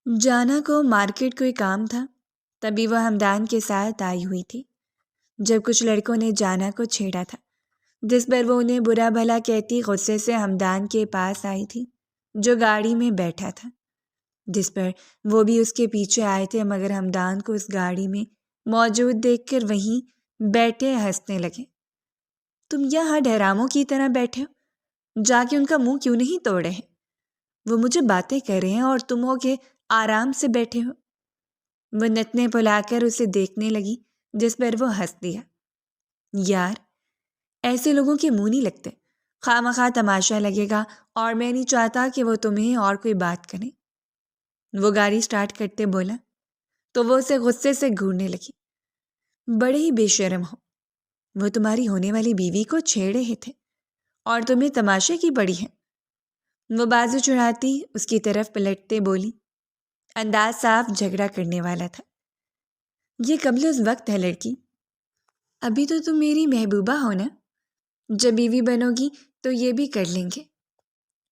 جانا کو مارکیٹ کوئی کام تھا، تبھی وہ ہمدان کے ساتھ آئی ہوئی تھی جب کچھ لڑکوں نے جانا کو چھیڑا تھا، جس پر وہ انہیں برا بھلا کہتی غصے سے ہمدان کے پاس آئی تھی جو گاڑی میں بیٹھا تھا، جس پر وہ بھی اس کے پیچھے آئے تھے، مگر ہمدان کو اس گاڑی میں موجود دیکھ کر وہیں بیٹھے ہنسنے لگے۔ تم یہاں ڈھراموں کی طرح بیٹھے ہو، جا کے ان کا منہ کیوں نہیں توڑے ہیں؟ وہ مجھے باتیں کر رہے ہیں اور تم ہو کے آرام سے بیٹھے ہو۔ وہ نتنے پلا کر اسے دیکھنے لگی، جس پر وہ ہنس دیا۔ یار، ایسے لوگوں کے منہ نہیں لگتے، خواہ مخواہ تماشا لگے گا، اور میں نہیں چاہتا کہ وہ تمہیں اور کوئی بات کریں۔ وہ گاڑی سٹارٹ کرتے بولا تو وہ اسے غصے سے گھورنے لگی۔ بڑے ہی بے شرم ہو، وہ تمہاری ہونے والی بیوی کو چھیڑ رہے تھے اور تمہیں تماشے کی پڑی ہے۔ وہ بازو چڑھاتی اس کی طرف پلٹتے بولی، انداز صاف جھگڑا کرنے والا تھا۔ یہ قبل اس وقت ہے لڑکی، ابھی تو تم میری محبوبہ ہو نا، جب بیوی بنو گی تو یہ بھی کر لیں گے۔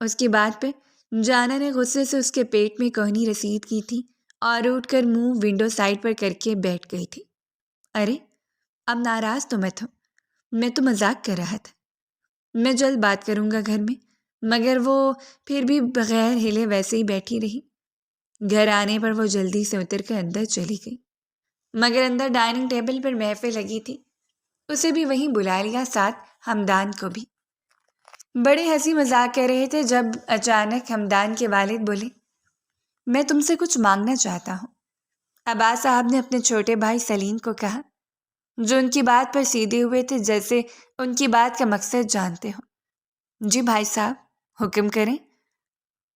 اس کی بات پہ جانا نے غصے سے اس کے پیٹ میں کوہنی رسید کی تھی اور اٹھ کر منہ ونڈو سائڈ پر کر کے بیٹھ گئی تھی۔ ارے اب ناراض تو مت ہو، میں تو مذاق کر رہا تھا، میں جلد بات کروں گا گھر میں۔ مگر وہ پھر بھی بغیر ہلے ویسے ہی بیٹھی رہی۔ گھر آنے پر وہ جلدی سے اتر کر اندر چلی گئی، مگر اندر ڈائننگ ٹیبل پر محفل لگی تھی، اسے بھی وہیں بلا لیا، ساتھ ہمدان کو بھی۔ بڑے ہنسی مذاق کر رہے تھے جب اچانک ہمدان کے والد بولے، میں تم سے کچھ مانگنا چاہتا ہوں۔ عباس صاحب نے اپنے چھوٹے بھائی سلیم کو کہا، جو ان کی بات پر سیدھے ہوئے تھے، جیسے ان کی بات کا مقصد جانتے ہو۔ جی بھائی صاحب، حکم کریں،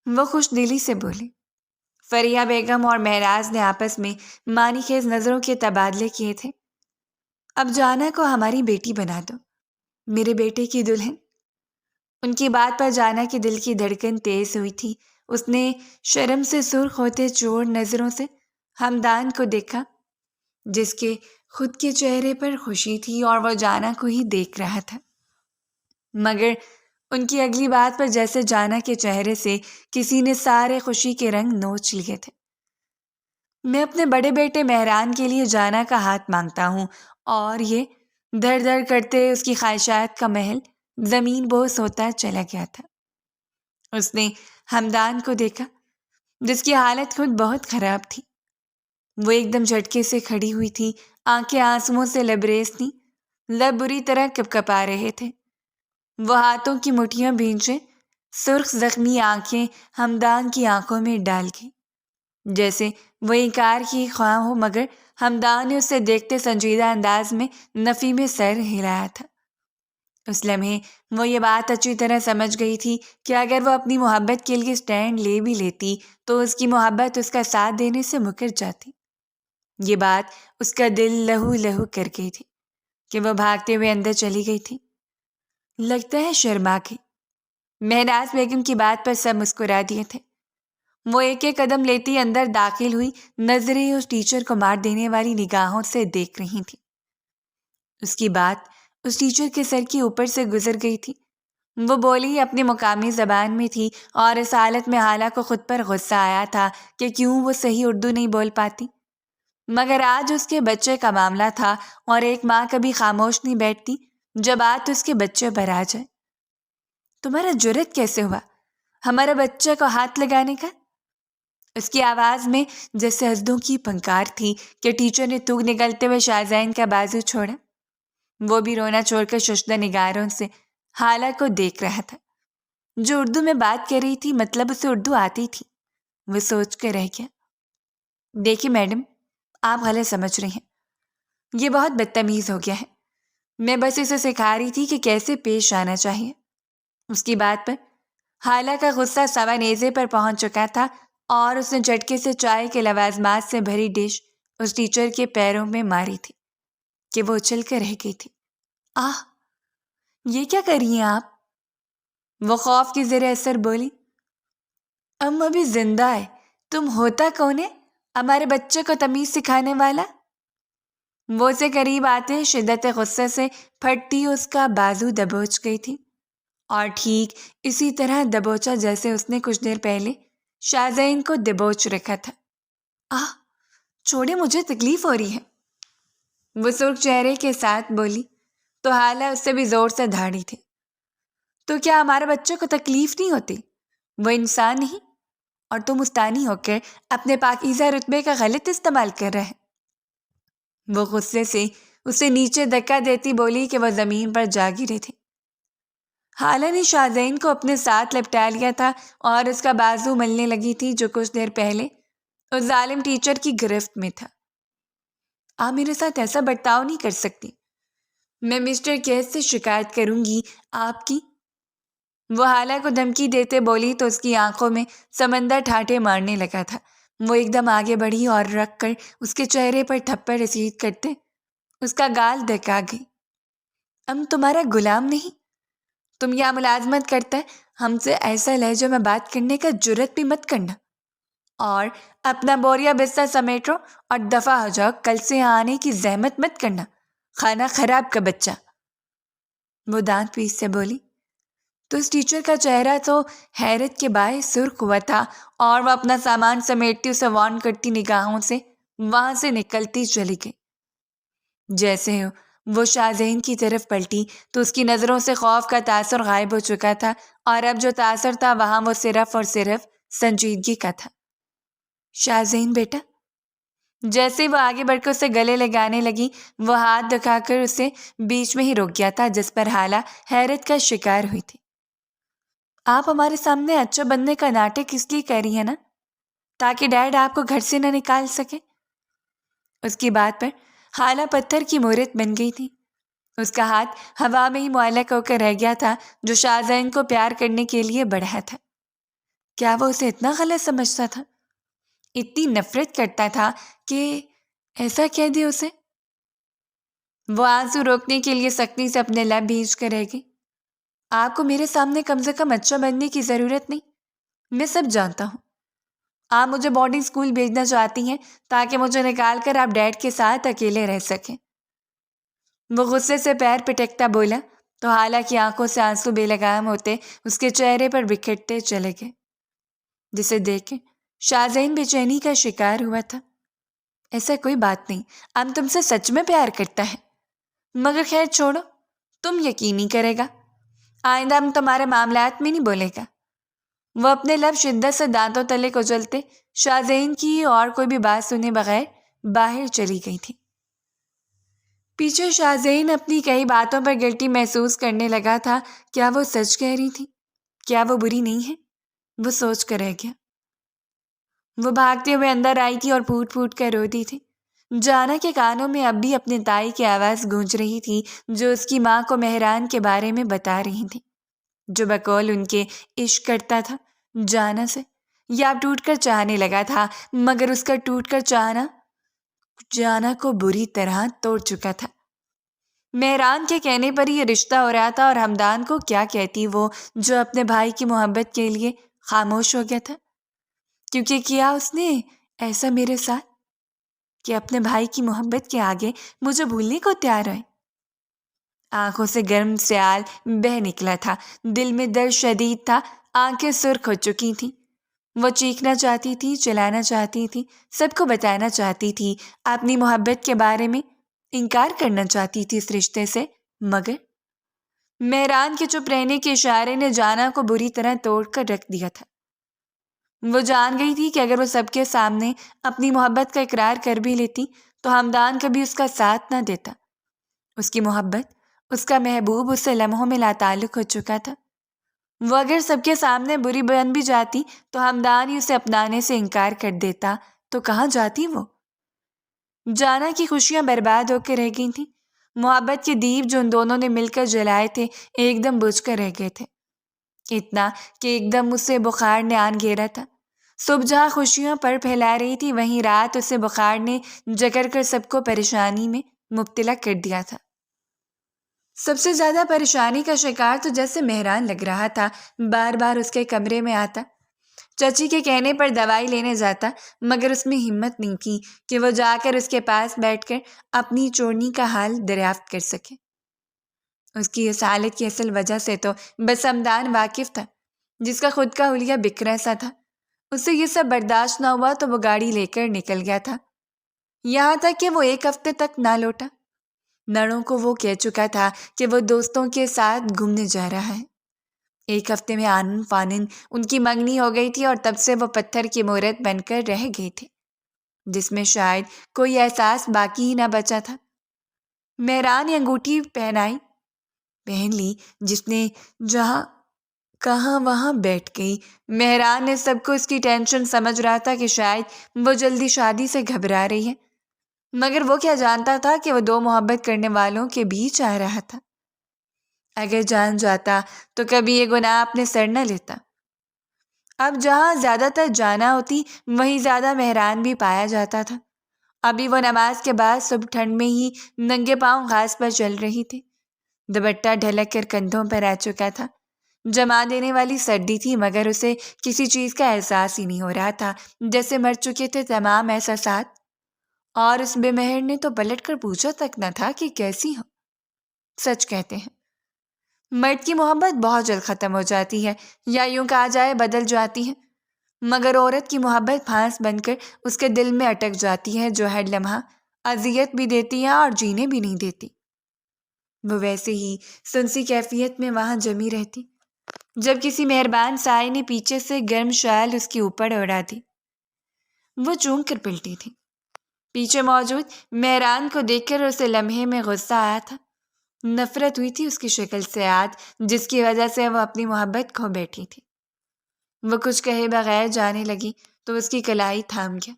وہ خوش دلی سے بولے۔ فریہ بیگم اور مہراز نے آپس میں معنی خیز نظروں کے تبادلے کیے تھے۔ اب جانا کو ہماری بیٹی بنا دو، میرے بیٹے کی دلہن۔ ان کی بات پر جانا کے دل کی دھڑکن تیز ہوئی تھی۔ اس نے شرم سے سرخ ہوتے چور نظروں سے ہمدان کو دیکھا، جس کے خود کے چہرے پر خوشی تھی اور وہ جانا کو ہی دیکھ رہا تھا۔ مگر ان کی اگلی بات پر جیسے جانا کے چہرے سے کسی نے سارے خوشی کے رنگ نوچ لیے تھے۔ میں اپنے بڑے بیٹے مہران کے لیے جانا کا ہاتھ مانگتا ہوں، اور یہ دھڑ دھڑ کرتے اس کی خواہشات کا محل زمین بوس ہوتا چلا گیا تھا۔ اس نے ہمدان کو دیکھا، جس کی حالت خود بہت خراب تھی۔ وہ ایک دم جھٹکے سے کھڑی ہوئی تھی، آنکھیں آنسوؤں سے لبریز تھیں، لب بری طرح کپکپا رہے تھے۔ وہ ہاتھوں کی مٹھیاں بھینچے سرخ زخمی آنکھیں ہمدان کی آنکھوں میں ڈال گئی، جیسے وہ انکار کی خواہ ہو، مگر ہمدان نے اسے دیکھتے سنجیدہ انداز میں نفی میں سر ہلایا تھا۔ اس لمحے وہ یہ بات اچھی طرح سمجھ گئی تھی کہ اگر وہ اپنی محبت کے لیے سٹینڈ لے بھی لیتی تو اس کی محبت اس کا ساتھ دینے سے مکر جاتی۔ یہ بات اس کا دل لہو لہو کر گئی تھی کہ وہ بھاگتے ہوئے اندر چلی گئی تھی۔ لگتا ہے شرما گئی۔ مہراز بیگم کی بات پر سب مسکرا دیے تھے۔ وہ ایک ایک قدم لیتی اندر داخل ہوئی، نظریں اس ٹیچر کو مار دینے والی نگاہوں سے دیکھ رہی تھی۔ اس کی بات اس ٹیچر کے سر کے اوپر سے گزر گئی تھی۔ وہ بولی اپنی مقامی زبان میں تھی، اور اس حالت میں حالہ کو خود پر غصہ آیا تھا کہ کیوں وہ صحیح اردو نہیں بول پاتی۔ مگر آج اس کے بچے کا معاملہ تھا، اور ایک ماں کبھی خاموش نہیں بیٹھتی جب بات اس کے بچے پر آ جائے۔ تمہارا جرأت کیسے ہوا ہمارے بچے کو ہاتھ لگانے کا؟ اس کی آواز میں جیسے حسدوں کی پھنکار تھی کہ ٹیچر نے تھوک نگلتے ہوئے شاہزین کا بازو چھوڑا۔ وہ بھی رونا چھوڑ کر ششدر نگاروں سے حالہ کو دیکھ رہا تھا، جو اردو میں بات کر رہی تھی، مطلب اسے اردو آتی تھی۔ وہ سوچ کر رہ گیا۔ دیکھیے میڈم، آپ غلط سمجھ رہی ہیں، یہ بہت بدتمیز ہو گیا ہے۔ میں بس اسے سکھا رہی تھی کہ کیسے پیش آنا چاہیے۔ اس کی بات پر حالہ کا غصہ سوا نیزے پر پہنچ چکا تھا، اور اس نے جھٹکے سے چائے کے لوازمات سے بھری ڈش اس ٹیچر کے پیروں میں ماری تھی کہ وہ اچھل کر رہ گئی تھی۔ آہ، یہ کیا کر رہی ہیں آپ؟ وہ خوف کی زیر اثر بولی۔ ابھی زندہ ہے، تم ہوتا کون ہے ہمارے بچے کو تمیز سکھانے والا؟ وہ اسے قریب آتے شدت غصے سے پھٹتی اس کا بازو دبوچ گئی تھی، اور ٹھیک اسی طرح دبوچا جیسے اس نے کچھ دیر پہلے شاہزین کو دبوچ رکھا تھا۔ آہ چھوڑے، مجھے تکلیف ہو رہی ہے، وہ سرخ چہرے کے ساتھ بولی تو حالہ اس سے بھی زور سے دھاڑی تھی۔ تو کیا ہمارے بچوں کو تکلیف نہیں ہوتی؟ وہ انسان نہیں، اور تم مستانی ہو کر اپنے پاکیزہ رتبے کا غلط استعمال کر رہے۔ وہ غصے سے اسے نیچے دھکا دیتی بولی کہ وہ زمین پر جا گرے تھے۔ حالہ نے شاہزین کو اپنے ساتھ لپٹا لیا تھا اور اس کا بازو ملنے لگی تھی جو کچھ دیر پہلے اس ظالم ٹیچر کی گرفت میں تھا۔ آپ میرے ساتھ ایسا برتاؤ نہیں کر سکتی، میں مسٹر کیس سے شکایت کروں گی آپ کی۔ وہ حالہ کو دھمکی دیتے بولی تو اس کی آنکھوں میں سمندر ٹھاٹھے مارنے لگا تھا۔ وہ ایک دم آگے بڑھی اور رکھ کر اس کے چہرے پر تھپڑ رسید کرتے اس کا گال دھکا گئی۔ ہم تمہارا غلام نہیں، تم یہاں ملازمت کرتا ہے، ہم سے ایسا لہجے میں بات کرنے کا جرت بھی مت کرنا، اور اپنا بوریا بستر سمیٹو اور دفع ہو جاؤ، کل سے یہاں آنے کی زحمت مت کرنا، کھانا خراب کا بچہ۔ وہ دانت پیس سے بولی تو اس ٹیچر کا چہرہ تو حیرت کے باعث سرخ ہوا تھا اور وہ اپنا سامان سمیٹتی اسے وارن کرتی نگاہوں سے وہاں سے نکلتی چلی گئی۔ جیسے وہ شاہزین کی طرف پلٹی تو اس کی نظروں سے خوف کا تاثر غائب ہو چکا تھا، اور اب جو تاثر تھا وہاں وہ صرف اور صرف سنجیدگی کا تھا۔ شاہزین بیٹا، جیسے وہ آگے بڑھ کر اسے گلے لگانے لگی، وہ ہاتھ دکھا کر اسے بیچ میں ہی روک گیا تھا، جس پر حالہ حیرت کا شکار ہوئی تھی۔ آپ ہمارے سامنے اچھا بننے کا ناٹک اس لیے کر رہی ہیں نا تاکہ ڈیڈ آپ کو گھر سے نہ نکال سکے؟ اس کی بات پر حالہ پتھر کی مورت بن گئی تھی۔ اس کا ہاتھ ہوا میں ہی معلق ہو کر رہ گیا تھا جو شاہزین کو پیار کرنے کے لیے بڑھا تھا۔ کیا وہ اسے اتنا غلط سمجھتا تھا، اتنی نفرت کرتا تھا کہ ایسا کہہ دے اسے؟ وہ آنسو روکنے کے لیے سختی سے اپنے لب بھیج کر رہ گئی۔ آپ کو میرے سامنے کم سے کم اچھا بننے کی ضرورت نہیں، میں سب جانتا ہوں۔ آپ مجھے بورڈنگ اسکول بھیجنا چاہتی ہیں تاکہ مجھے نکال کر آپ ڈیڈ کے ساتھ اکیلے رہ سکیں۔ وہ غصے سے پیر پٹکتا بولا تو حالہ کی آنکھوں سے آنسو بے لگام ہوتے اس کے چہرے پر بکھرتے چلے گئے، جسے دیکھ کے شاہزین بے چینی کا شکار ہوا تھا۔ ایسا کوئی بات نہیں، اب تم سے سچ میں پیار کرتا ہے، مگر خیر چھوڑو، تم یقین نہیں کرے گا، آئندہ ہم تمہارے معاملات میں نہیں بولے گا۔ وہ اپنے لب شدت سے دانتوں تلے کچلتے شاہزین کی اور کوئی بھی بات سنے بغیر باہر چلی گئی تھی۔ پیچھے شاہزین اپنی کئی باتوں پر گلٹی محسوس کرنے لگا تھا۔ کیا وہ سچ کہہ رہی تھی؟ کیا وہ بری نہیں ہے؟ وہ سوچ کر رہ گیا۔ وہ بھاگتے ہوئے اندر آئی تھی اور پھوٹ پھوٹ کر روتی تھی۔ جانا کے کانوں میں اب بھی اپنے تائی کی آواز گونج رہی تھی جو اس کی ماں کو مہران کے بارے میں بتا رہی تھی، جو بقول ان کے عشق کرتا تھا جانا سے، یا اب ٹوٹ کر چاہنے لگا تھا، مگر اس کا ٹوٹ کر چاہنا جانا کو بری طرح توڑ چکا تھا۔ مہران کے کہنے پر یہ رشتہ ہو رہا تھا، اور ہمدان کو کیا کہتی وہ جو اپنے بھائی کی محبت کے لیے خاموش ہو گیا تھا؟ کیونکہ کیا اس نے ایسا میرے ساتھ کہ اپنے بھائی کی محبت کے آگے مجھے بھولنے کو تیار ہے؟ آنکھوں سے گرم سیال بہہ نکلا تھا، دل میں درد شدید تھا، آنکھیں سرخ ہو چکی تھیں۔ وہ چیخنا چاہتی تھی، چلانا چاہتی تھی، سب کو بتانا چاہتی تھی، اپنی محبت کے بارے میں انکار کرنا چاہتی تھی اس رشتے سے، مگر مہران کے چپ رہنے کے اشارے نے جانا کو بری طرح توڑ کر رکھ دیا تھا۔ وہ جان گئی تھی کہ اگر وہ سب کے سامنے اپنی محبت کا اقرار کر بھی لیتی تو ہمدان کبھی اس کا ساتھ نہ دیتا۔ اس کی محبت، اس کا محبوب اس سے لمحوں میں لاتعلق ہو چکا تھا۔ وہ اگر سب کے سامنے بری بن بھی جاتی تو ہمدان ہی اسے اپنانے سے انکار کر دیتا، تو کہاں جاتی وہ؟ جانا کی خوشیاں برباد ہو کے رہ گئی تھیں۔ محبت کے دیپ جو ان دونوں نے مل کر جلائے تھے ایک دم بجھ کر رہ گئے تھے، اتنا کہ ایک دم اسے بخار نے آن گھیرا تھا۔ صبح جہاں خوشیاں پر پھیلا رہی تھی، وہیں رات اسے بخار نے جکڑ کر سب کو پریشانی میں مبتلا کر دیا تھا۔ سب سے زیادہ پریشانی کا شکار تو جیسے مہران لگ رہا تھا، بار بار اس کے کمرے میں آتا، چچی کے کہنے پر دوائی لینے جاتا، مگر اس میں ہمت نہیں کی کہ وہ جا کر اس کے پاس بیٹھ کر اپنی چورنی کا حال دریافت کر سکے۔ اس کی اس حالت کی اصل وجہ سے تو بس ہمدان واقف تھا، جس کا خود کا حلیہ بکھرا سا تھا۔ اسے یہ سب برداشت نہ ہوا تو وہ گاڑی لے کر نکل گیا تھا، یہاں تک کہ وہ 1 ہفتے تک نہ لوٹا۔ نڑوں کو وہ کہہ چکا تھا کہ وہ دوستوں کے ساتھ گھومنے جا رہا ہے۔ 1 ہفتے میں آنن فانن ان کی منگنی ہو گئی تھی اور تب سے وہ پتھر کی مورت بن کر رہ گئی تھی، جس میں شاید کوئی احساس باقی ہی نہ بچا تھا۔ مہران نے انگوٹھی پہن لی، جس نے جہاں کہاں وہاں بیٹھ گئی۔ مہران نے سب کو اس کی ٹینشن سمجھ رہا تھا کہ شاید وہ جلدی شادی سے گھبرا رہی ہے، مگر وہ کیا جانتا تھا کہ وہ 2 محبت کرنے والوں کے بیچ آ رہا تھا۔ اگر جان جاتا تو کبھی یہ گناہ اپنے سر نہ لیتا۔ اب جہاں زیادہ تر جانا ہوتی وہیں زیادہ مہران بھی پایا جاتا تھا۔ ابھی وہ نماز کے بعد صبح ٹھنڈ میں ہی ننگے پاؤں گھاس پر چل رہی تھی۔ دوپٹہ ڈھلک کر کندھوں پر آ چکا تھا۔ جما دینے والی سردی تھی، مگر اسے کسی چیز کا احساس ہی نہیں ہو رہا تھا، جیسے مر چکے تھے تمام احساسات۔ اور اس بے مہر نے تو پلٹ کر پوچھا تک نہ تھا کہ کیسی ہو۔ سچ کہتے ہیں مرد کی محبت بہت جلد ختم ہو جاتی ہے، یا یوں کہا جائے بدل جاتی ہے، مگر عورت کی محبت پھانس بن کر اس کے دل میں اٹک جاتی ہے، جو ہر لمحہ اذیت بھی دیتی ہے اور جینے بھی نہیں دیتی۔ وہ ویسے ہی سنسی کیفیت میں وہاں جمی رہتی، جب کسی مہربان سائے نے پیچھے سے گرم شال اس کے اوپر اڑا دی۔ وہ چونک کر پلٹی تھی۔ پیچھے موجود مہران کو دیکھ کر اسے لمحے میں غصہ آیا تھا۔ نفرت ہوئی تھی اس کی شکل سے آج، جس کی وجہ سے وہ اپنی محبت کھو بیٹھی تھی۔ وہ کچھ کہے بغیر جانے لگی تو اس کی کلائی تھام گیا۔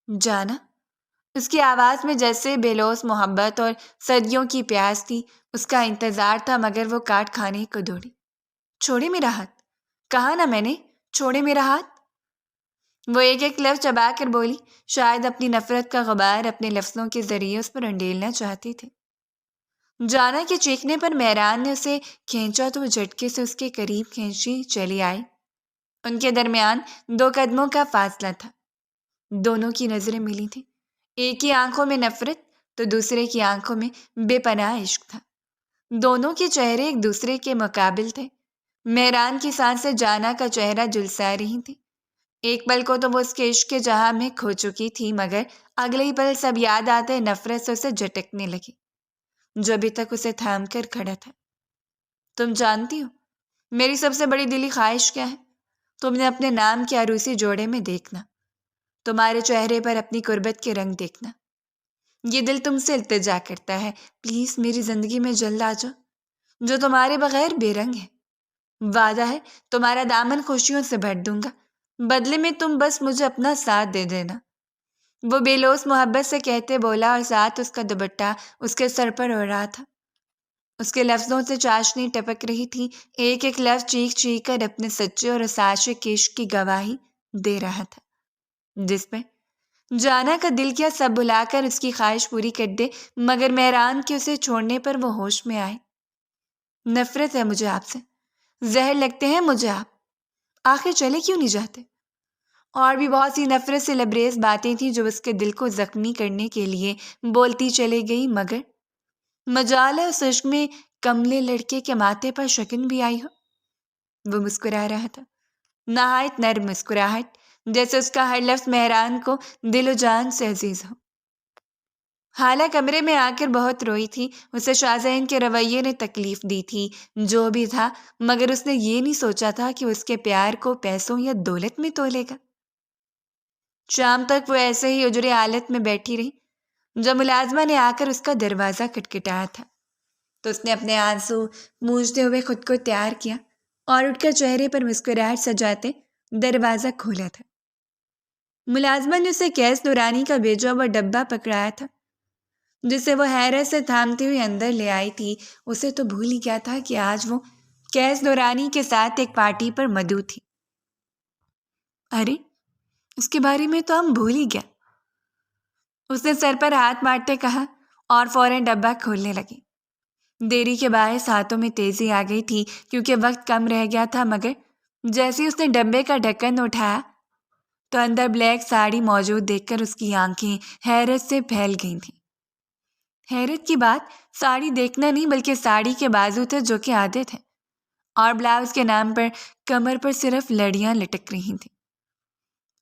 جانا؟ اس کی آواز میں جیسے بے لوث محبت اور صدیوں کی پیاس تھی۔ اس کا انتظار تھا، مگر وہ کاٹ کھانے کو دوڑی۔ چھوڑے میرا ہاتھ، کہا نا میں نے، چھوڑے میرا ہاتھ۔ وہ ایک ایک لفظ چبا کر بولی، شاید اپنی نفرت کا غبار اپنے لفظوں کے ذریعے اس پر انڈیلنا چاہتی تھی۔ جانا کے چیخنے پر مہران نے اسے کھینچا تو وہ جھٹکے سے اس کے قریب کھینچی چلی آئی۔ ان کے درمیان 2 قدموں کا فاصلہ تھا۔ دونوں کی نظریں ملی تھیں، ایک کی آنکھوں میں نفرت تو دوسرے کی آنکھوں میں بے پناہ عشق تھا۔ دونوں کے چہرے ایک دوسرے کے مقابل تھے۔ مہران کی سانسیں جانا کا چہرہ جلسا رہی تھیں۔ ایک پل کو تو وہ اس کے عشق کے جہاں میں کھو چکی تھی، مگر اگلے ہی پل سب یاد آتے نفرت سے اسے جھٹکنے لگی، جو ابھی تک اسے تھام کر کھڑا تھا۔ تم جانتی ہو میری سب سے بڑی دلی خواہش کیا ہے؟ تم نے اپنے نام کے عروسی جوڑے میں دیکھنا، تمہارے چہرے پر اپنی قربت کے رنگ دیکھنا۔ یہ دل تم سے التجا کرتا ہے، پلیز میری زندگی میں جلد آ جاؤ، جو تمہارے بغیر بے رنگ ہے۔ وعدہ ہے تمہارا دامن خوشیوں سے بھر دوں گا، بدلے میں تم بس مجھے اپنا ساتھ دے دینا۔ وہ بے لوث محبت سے کہتے بولا اور ساتھ اس کا دوپٹہ اس کے سر پر اڑ رہا تھا۔ اس کے لفظوں سے چاشنی ٹپک رہی تھی، ایک ایک لفظ چیخ چیخ کر اپنے سچے اور عاشق کے عشق کی گواہی دے رہا تھا، جس میں جانا کا دل کیا سب بھلا کر اس کی خواہش پوری کر دے، مگر مہران کے اسے چھوڑنے پر وہ ہوش میں آئے۔ نفرت ہے مجھے آپ سے، زہر لگتے ہیں مجھے آپ، آخر چلے کیوں نہیں جاتے؟ اور بھی بہت سی نفرت سے لبریز باتیں تھیں جو اس کے دل کو زخمی کرنے کے لیے بولتی چلی گئی، مگر مجال ہے اس عشق میں کملے لڑکے کے ماتھے پر شکن بھی آئی ہو۔ وہ مسکرا رہا تھا، نہایت نرم مسکراہٹ، جیسے اس کا ہر لفظ مہران کو دل و جان سے عزیز ہو۔ حالہ کمرے میں آ کر بہت روئی تھی، اسے شاہزین کے رویے نے تکلیف دی تھی، جو بھی تھا، مگر اس نے یہ نہیں سوچا تھا کہ اس کے پیار کو پیسوں یا دولت میں تولے گا۔ شام تک وہ ایسے ہی اجڑے حالت میں بیٹھی رہی۔ جب ملازمہ نے آ کر اس کا دروازہ کھٹکھٹایا تھا تو اس نے اپنے آنسو پوچھتے ہوئے خود کو تیار کیا اور اٹھ کر چہرے پر مسکراہٹ سجاتے دروازہ کھولا تھا۔ ملازمہ نے اسے کیس دورانی کا بھیجا ہوا ڈبہ پکڑایا تھا، جسے وہ حیرت سے تھامتے ہوئے اندر لے آئی تھی۔ اسے تو بھول ہی گیا تھا کہ آج وہ کیس دورانی کے ساتھ ایک پارٹی پر مدعو تھی۔ ارے اس کے بارے میں تو ہم بھول ہی گیا، اس نے سر پر ہاتھ مارتے کہا اور فوراً ڈبہ کھولنے لگی۔ دیری کے باعث ہاتھوں میں تیزی آ گئی تھی کیونکہ وقت کم رہ گیا تھا، مگر جیسے اس نے ڈبے کا ڈھکن اٹھایا تو اندر بلیک ساڑی موجود دیکھ کر اس کی آنکھیں حیرت سے پھیل گئی تھیں۔ حیرت کی بات ساڑی دیکھنا نہیں بلکہ ساڑی کے بازو تھے جو کہ آدھے تھے، اور بلاؤز کے نام پر کمر پر صرف لڑیاں لٹک رہی تھیں۔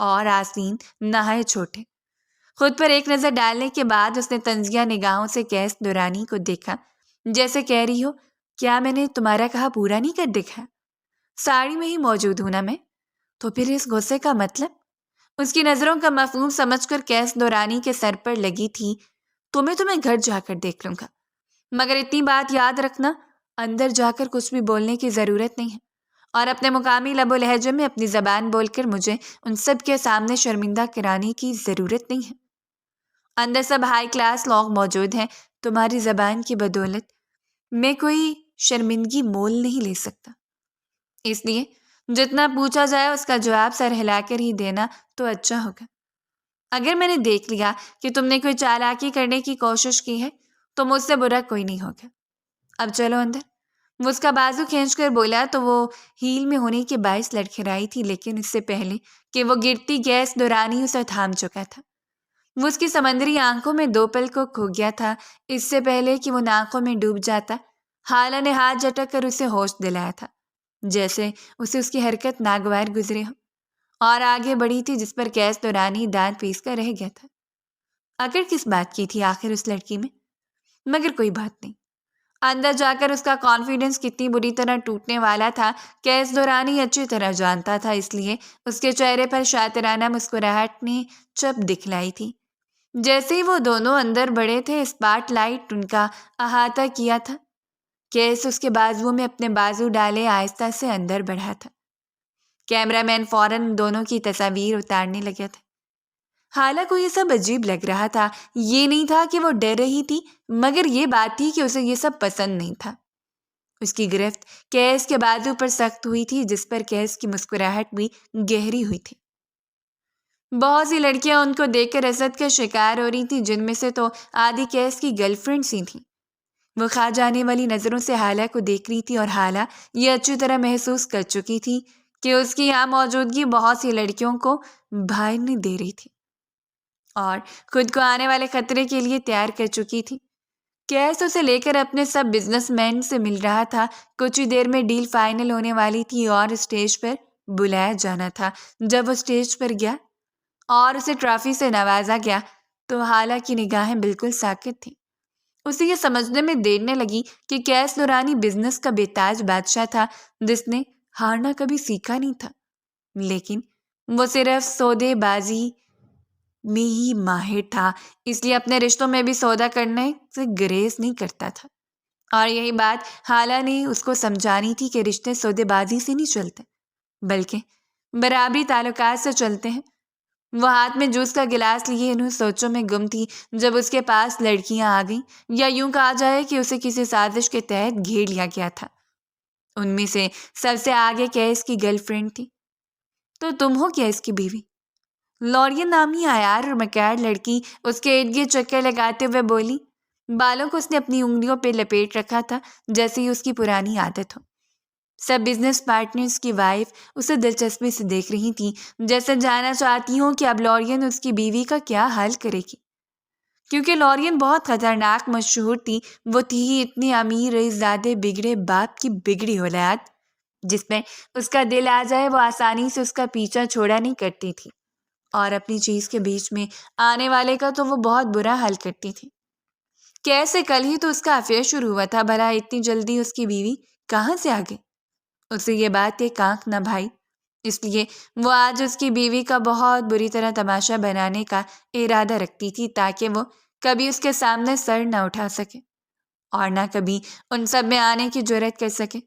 اور آسین نہائے چھوٹے۔ خود پر ایک نظر ڈالنے کے بعد اس نے طنزیہ نگاہوں سے کیس دورانی کو دیکھا، جیسے کہہ رہی ہو کیا میں نے تمہارا کہا پورا نہیں کر دکھا؟ ساڑی میں ہی موجود ہوں نا میں، تو پھر اس غصے کا مطلب؟ اس کی نظروں کا مفہوم سمجھ کر کیس دورانی کے سر پر لگی تھی، تو میں تمہیں گھر جا کر دیکھ لوں گا، مگر اتنی بات یاد رکھنا اندر جا کر کچھ بھی بولنے کی ضرورت نہیں ہے، اور اپنے مقامی لب و لہجے میں اپنی زبان بول کر مجھے ان سب کے سامنے شرمندہ کرانے کی ضرورت نہیں ہے۔ اندر سب ہائی کلاس لوگ موجود ہیں، تمہاری زبان کی بدولت میں کوئی شرمندگی مول نہیں لے سکتا، اس لیے جتنا پوچھا جائے اس کا جواب سر ہلا کر ہی دینا تو اچھا ہوگا۔ اگر میں نے دیکھ لیا کہ تم نے کوئی چالاکی کرنے کی کوشش کی ہے تو مجھ سے برا کوئی نہیں ہوگا، اب چلو اندر۔ وہ اس کا بازو کھینچ کر بولا تو وہ ہیل میں ہونے کے باعث لڑکھڑائی تھی، لیکن اس سے پہلے کہ وہ گرتی گیس دورانی اسے تھام چکا تھا۔ وہ اس کی سمندری آنکھوں میں 2 پل کو کھو گیا تھا۔ اس سے پہلے کہ وہ آنکھوں میں ڈوب جاتا، حالہ نے ہاتھ جھٹک کر اسے ہوش دلایا تھا، جیسے اسے اس کی حرکت ناگوار گزرے ہو، اور آگے بڑھی تھی، جس پر کیس دورانی دانت پیس کر رہ گیا تھا۔ اکڑ کس بات کی تھی آخر اس لڑکی میں؟ مگر کوئی بات نہیں، اندر جا کر اس کا کانفیڈنس کتنی بری طرح ٹوٹنے والا تھا کیس دورانی اچھی طرح جانتا تھا، اس لیے اس کے چہرے پر شاطرانہ مسکراہٹ نے چپ دکھلائی تھی۔ جیسے ہی وہ دونوں اندر بڑھے تھے، اسپاٹ لائٹ ان کا احاطہ کیا تھا۔ کیس اس کے بازو میں اپنے بازو ڈالے آہستہ سے اندر بڑھا تھا۔ کیمرہ مین فوراً دونوں کی تصاویر اتارنے لگا تھا۔ حالہ کو یہ سب عجیب لگ رہا تھا، یہ نہیں تھا کہ وہ ڈر رہی تھی، مگر یہ بات تھی کہ اسے یہ سب پسند نہیں تھا۔ اس کی گرفت کیس کے بازو پر سخت ہوئی تھی، جس پر کیس کی مسکراہٹ بھی گہری ہوئی تھی۔ بہت سی لڑکیاں ان کو دیکھ کر حسد کا شکار ہو رہی تھیں، جن میں سے تو آدھی کیس کی گرل فرینڈس ہی تھیں۔ وہ کھا جانے والی نظروں سے حالہ کو دیکھ رہی تھی، اور حالہ یہ اچھی طرح محسوس کر چکی تھی کہ اس کی یہاں موجودگی بہت سی لڑکیوں کو بھانے دے رہی تھی، اور خود کو آنے والے خطرے کے لیے تیار کر چکی تھی۔ کیس اسے لے کر اپنے سب بزنس مین سے مل رہا تھا، کچھ ہی دیر میں ڈیل فائنل ہونے والی تھی اور اسٹیج پر بلایا جانا تھا۔ جب وہ اسٹیج پر گیا اور اسے ٹرافی سے نوازا گیا تو حالہ کی نگاہیں بالکل ساکت تھیں۔ اسے یہ سمجھنے میں دیر نہ لگی کہ کیس دورانی بزنس کا بے تاج بادشاہ تھا، جس نے ہارنا کبھی سیکھا نہیں تھا، لیکن وہ صرف سودے بازی میں ہی ماہر تھا، اس لیے اپنے رشتوں میں بھی سودا کرنے سے گریز نہیں کرتا تھا۔ اور یہی بات حالہ نے اس کو سمجھانی تھی کہ رشتے سودے بازی سے نہیں چلتے، بلکہ برابری تعلقات سے چلتے ہیں۔ وہ ہاتھ میں جوس کا گلاس لیے انہیں سوچوں میں گم تھی جب اس کے پاس لڑکیاں آ گئیں، یا یوں کہا جائے کہ اسے کسی سازش کے تحت گھیر لیا گیا تھا۔ ان میں سے سب سے آگے کیس کی گرل فرینڈ تھی۔ تو تم ہو کیا اس کی بیوی؟ لورین نامی عیار اور مکیار لڑکی اس کے ارد گرد چکر لگاتے ہوئے بولی۔ بالوں کو اس نے اپنی انگلیوں پہ لپیٹ رکھا تھا، جیسے ہی اس کی پرانی عادت ہو۔ سب بزنس پارٹنرز کی وائف اسے دلچسپی سے دیکھ رہی تھی، جیسے جاننا چاہتی ہوں کہ اب لورین اس کی بیوی کا کیا حال کرے گی، کیونکہ لورین بہت خطرناک مشہور تھی۔ وہ تھی ہی اتنی امیر رئیس زادے بگڑے باپ کی بگڑی اولاد، جس میں اس کا دل آ جائے وہ آسانی سے اس کا پیچھا چھوڑا نہیں کرتی تھی، اور اپنی چیز کے بیچ میں آنے والے کا تو وہ بہت برا حال کرتی تھی۔ کیسے کل ہی تو اس کا افیئر شروع ہوا تھا، بھلا اتنی جلدی اس کی بیوی کہاں سے آ گئی؟ اسے یہ بات ایک آنکھ نہ بھائی، اس لیے وہ آج اس کی بیوی کا بہت بری طرح تماشا بنانے کا ارادہ رکھتی تھی، تاکہ وہ کبھی اس کے سامنے سر نہ اٹھا سکے اور نہ کبھی ان سب میں آنے کی جرات کر سکے۔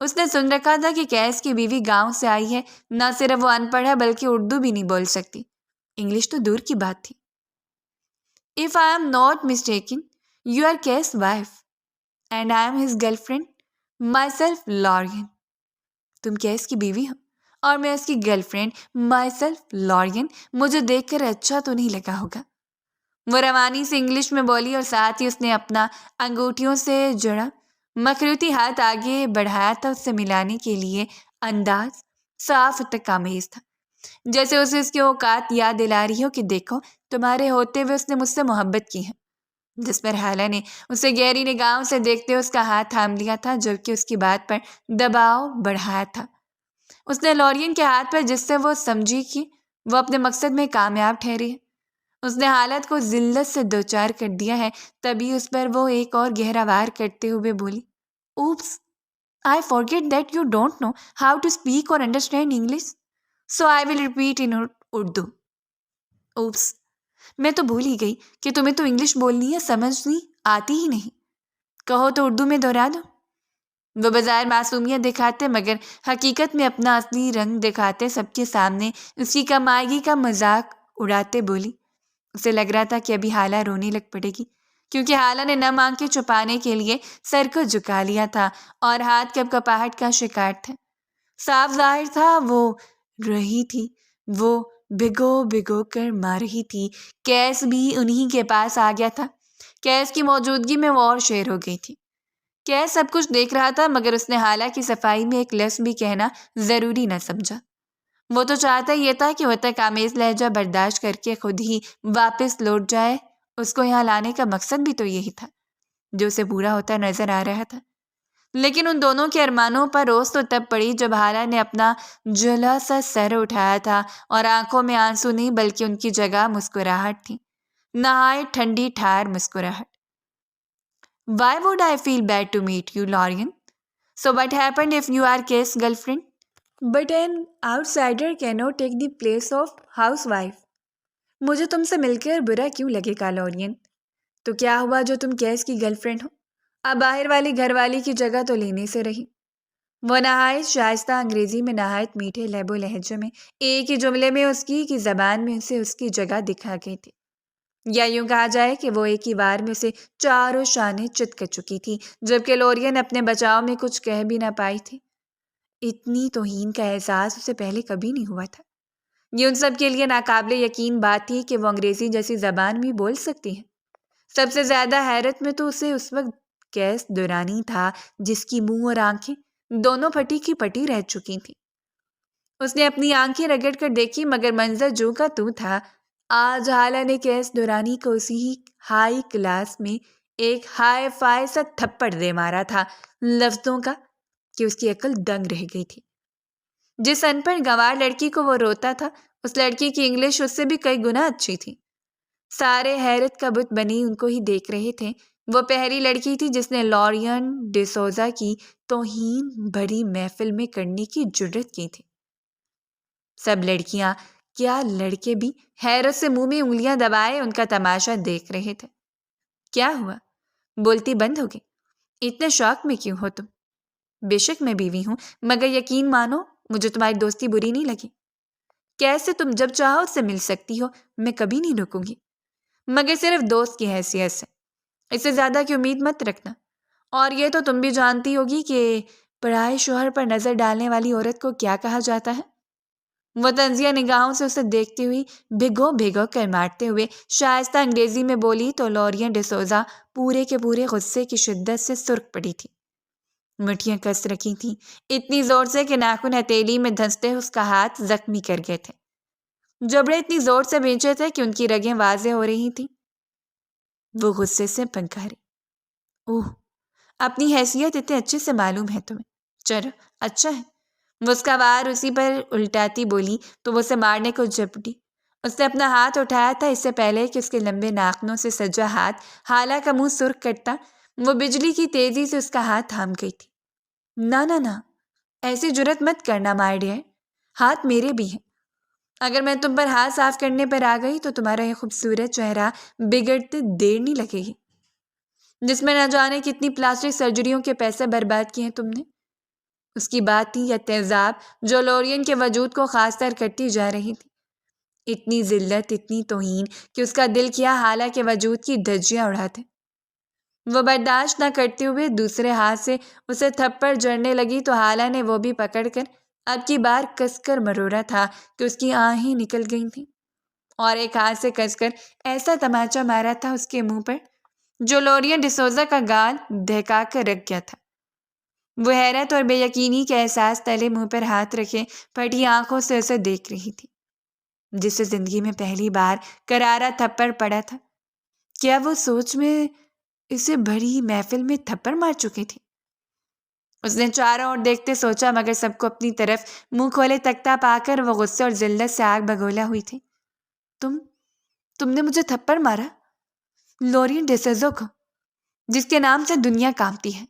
اس نے سن رکھا تھا کہ کیس کی بیوی گاؤں سے آئی ہے، نہ صرف وہ ان پڑھ ہے بلکہ اردو بھی نہیں بول سکتی، انگلش تو دور کی بات تھی۔ If I am not mistaken, you are Kay's wife, and I am his girlfriend, myself Lorien. تم کیس کی بیوی ہو اور میں اس کی گرل فرینڈ myself Lorien. مجھے دیکھ کر اچھا تو نہیں لگا ہوگا۔ وہ روانی سے انگلش میں بولی، اور ساتھ ہی اس نے اپنا انگوٹھیوں سے جڑا مخروطی ہاتھ آگے بڑھایا تھا، اس سے ملانے کے لیے انداز صاف تکامیز تھا، جیسے اسے اس کے اوقات یاد دلا رہی ہو کہ دیکھو تمہارے ہوتے ہوئے اس نے مجھ سے محبت کی ہے۔ جس پر حالہ نے اسے گہری نگاہوں سے دیکھتے ہوئے اس کا ہاتھ تھام لیا تھا، جبکہ اس کی بات پر دباؤ بڑھایا تھا۔ اس نے لورین کے ہاتھ پر، جس سے وہ سمجھی کہ وہ اپنے مقصد میں کامیاب ٹھہری ہے. اس نے حالت کو ذلت سے دوچار کر دیا ہے. تبھی اس پر وہ ایک اور گہرا وار کرتے ہوئے بولی, Opus, I forget that you don't know how to speak or understand English. So I will repeat in Urdu. Oops. میں تو بھول ہی گئی کہ تمہیں تو انگلش بولنی ہے سمجھنی آتی ہی نہیں. کہو تو اردو میں دہرا دو. وہ بظاہر معصومیت دکھاتے مگر حقیقت میں اپنا اصلی رنگ دکھاتے سب کے سامنے اس کی کمائیگی کا مذاق اڑاتے بولی. اسے لگ رہا تھا کہ ابھی حالہ رونے لگ پڑے گی, کیونکہ حالہ نے نم آنکھیں چھپانے کے لیے سر کو جھکا لیا تھا اور ہاتھ کپ کپاہٹ کا شکار تھا. صاف ظاہر تھا وہ رہی تھی, وہ بھگو بھگو کر مار رہی تھی. کیس بھی انہی کے پاس آ گیا تھا. کیس کی موجودگی میں وہ اور شیر ہو گئی تھی. کیس سب کچھ دیکھ رہا تھا مگر اس نے حالہ کی صفائی میں ایک لفظ بھی کہنا ضروری نہ سمجھا. وہ تو چاہتا یہ تھا کہ وطن آمیز لہجہ برداشت کر کے خود ہی واپس لوٹ جائے. اس کو یہاں لانے کا مقصد بھی تو یہی تھا جو اسے پورا ہوتا نظر آ رہا تھا. لیکن ان دونوں کے ارمانوں پر روز تو تب پڑی جب حالہ نے اپنا جلا سا سر اٹھایا تھا اور آنکھوں میں آنسو نہیں بلکہ ان کی جگہ مسکراہٹ تھی, نہایت ٹھنڈی ٹھار مسکراہٹ. Why would I feel bad to meet you, Lorian? So what happened if you are Kate's girlfriend? But an outsider cannot take the place of housewife. مجھے تم سے مل کر برا کیوں لگے گا لورین؟ تو کیا ہوا جو تم کیس کی گرل فرینڈ ہو؟ اب باہر والی گھر والی کی جگہ تو لینے سے رہی. وہ نہایت شائستہ انگریزی میں نہایت میٹھے لہب و لہجے میں ایک ہی جملے میں اس کی زبان میں اسے اس کی جگہ دکھا گئی تھی. یا یوں کہا جائے کہ وہ ایک ہی بار میں اسے چاروں شانے چت کر چکی تھی, جبکہ لورین اپنے بچاؤ میں کچھ کہہ بھی نہ پائی تھی. اتنی توہین کا احساس اسے پہلے کبھی نہیں ہوا تھا. یہ ان سب کے لیے ناقابل یقین بات تھی کہ وہ انگریزی جیسی زبان بھی بول سکتی ہے. سب سے زیادہ حیرت میں تو اسے اس وقت کیس دورانی تھا جس کی منہ اور آنکھیں دونوں پھٹی کی پٹی رہ چکی تھیں. اس نے اپنی آنکھیں رگڑ کر دیکھی مگر منظر جو کا تو تھا. آج حالہ نے کیس دورانی کو اسی ہائی کلاس میں ایک ہائی فائی سا تھپڑ دے مارا تھا لفظوں کا کہ اس کی عقل دنگ رہ گئی تھی. جس ان پڑھ گنوار لڑکی کو وہ روتا تھا اس لڑکی کی انگلش اس سے بھی کئی گنا اچھی تھی. سارے حیرت کا بت بنی ان کو ہی دیکھ رہے تھے. وہ پہلی لڑکی تھی جس نے لورین ڈیسوزا کی توہین بھری محفل میں کرنے کی جرت کی تھی. سب لڑکیاں کیا لڑکے بھی حیرت سے منہ میں انگلیاں دبائے ان کا تماشا دیکھ رہے تھے. کیا ہوا؟ بولتی بند ہو گئی؟ اتنے شوق میں کیوں ہو تم؟ بے شک میں بیوی ہوں مگر یقین مانو مجھے تمہاری دوستی بری نہیں لگی. کیسے تم جب چاہو اس سے مل سکتی ہو, میں کبھی نہیں روکوں گی مگر صرف دوست کی حیثیت سے. اس سے زیادہ کی امید مت رکھنا. اور یہ تو تم بھی جانتی ہوگی کہ پرائے شوہر پر نظر ڈالنے والی عورت کو کیا کہا جاتا ہے. وہ طنزیہ نگاہوں سے اسے دیکھتی ہوئی بھگو بھگو کر مارتے ہوئے شائستہ انگریزی میں بولی تو لورین ڈیسوزا پورے کے پورے غصے کی شدت سے سرخ پڑی تھی. مٹھیاں کس رکھی تھیں اتنی زور سے کہ ناخن ہتھیلی میں دھنستے اس کا ہاتھ زخمی کر گئے تھے. جبڑے اتنی زور سے بھینچے تھے کہ ان کی رگیں واضح ہو رہی تھیں. وہ غصے سے پنکاری. اوہ, اپنی حیثیت اتنے اچھے سے معلوم ہے تمہیں. چلو اچھا ہے. وہ اس کا وار اسی پر الٹاتی بولی تو وہ اسے مارنے کو جھپٹی. اس نے اپنا ہاتھ اٹھایا تھا اس سے پہلے کہ اس کے لمبے ناخنوں سے سجا ہاتھ حالہ کا منہ سرخ کرتا. وہ بجلی کی تیزی سے اس کا ہاتھ تھام گئی تھی. نہ نہ نہ, ایسی جرت مت کرنا مائی ڈیئر. ہاتھ میرے بھی ہیں. اگر میں تم پر ہاتھ صاف کرنے پر آ گئی تو تمہارا یہ خوبصورت چہرہ بگڑتے دیر نہیں لگے گی جس میں نہ جانے کتنی پلاسٹک سرجریوں کے پیسے برباد کیے ہیں تم نے. اس کی بات تھی یا تیزاب جو لورین کے وجود کو خاص تر کرتی جا رہی تھی. اتنی ذلت, اتنی توہین کہ اس کا دل کیا حالہ کے وجود کی دھجیاں اڑاتے. وہ برداشت نہ کرتے ہوئے دوسرے ہاتھ سے اسے تھپڑ جڑنے لگی تو حالہ نے وہ بھی پکڑ کر اب کی بار کس کر مرورا تھا کہ اس کی آہیں نکل گئی تھیں اور ایک ہاتھ سے کس کر ایسا تماچا مارا تھا اس کے منہ پر جو لورین ڈیسوزا کا گال دہکا کر رکھ گیا تھا. وہ حیرت اور بے یقینی کے احساس تلے منہ پر ہاتھ رکھے پھٹی آنکھوں سے اسے دیکھ رہی تھی جس سے زندگی میں پہلی بار کرارا تھپڑ پڑا تھا. کیا وہ سوچ میں اسے بڑی محفل میں تھپڑ مار چکی تھی؟ اس نے چاروں اور دیکھتے سوچا مگر سب کو اپنی طرف منہ کھولے تکتا پا کر وہ غصے اور ذلت سے آگ بگولا ہوئی تھی۔ تم نے مجھے تھپڑ مارا؟ لورین ڈیسوزا کو، جس کے نام سے دنیا کانپتی ہے۔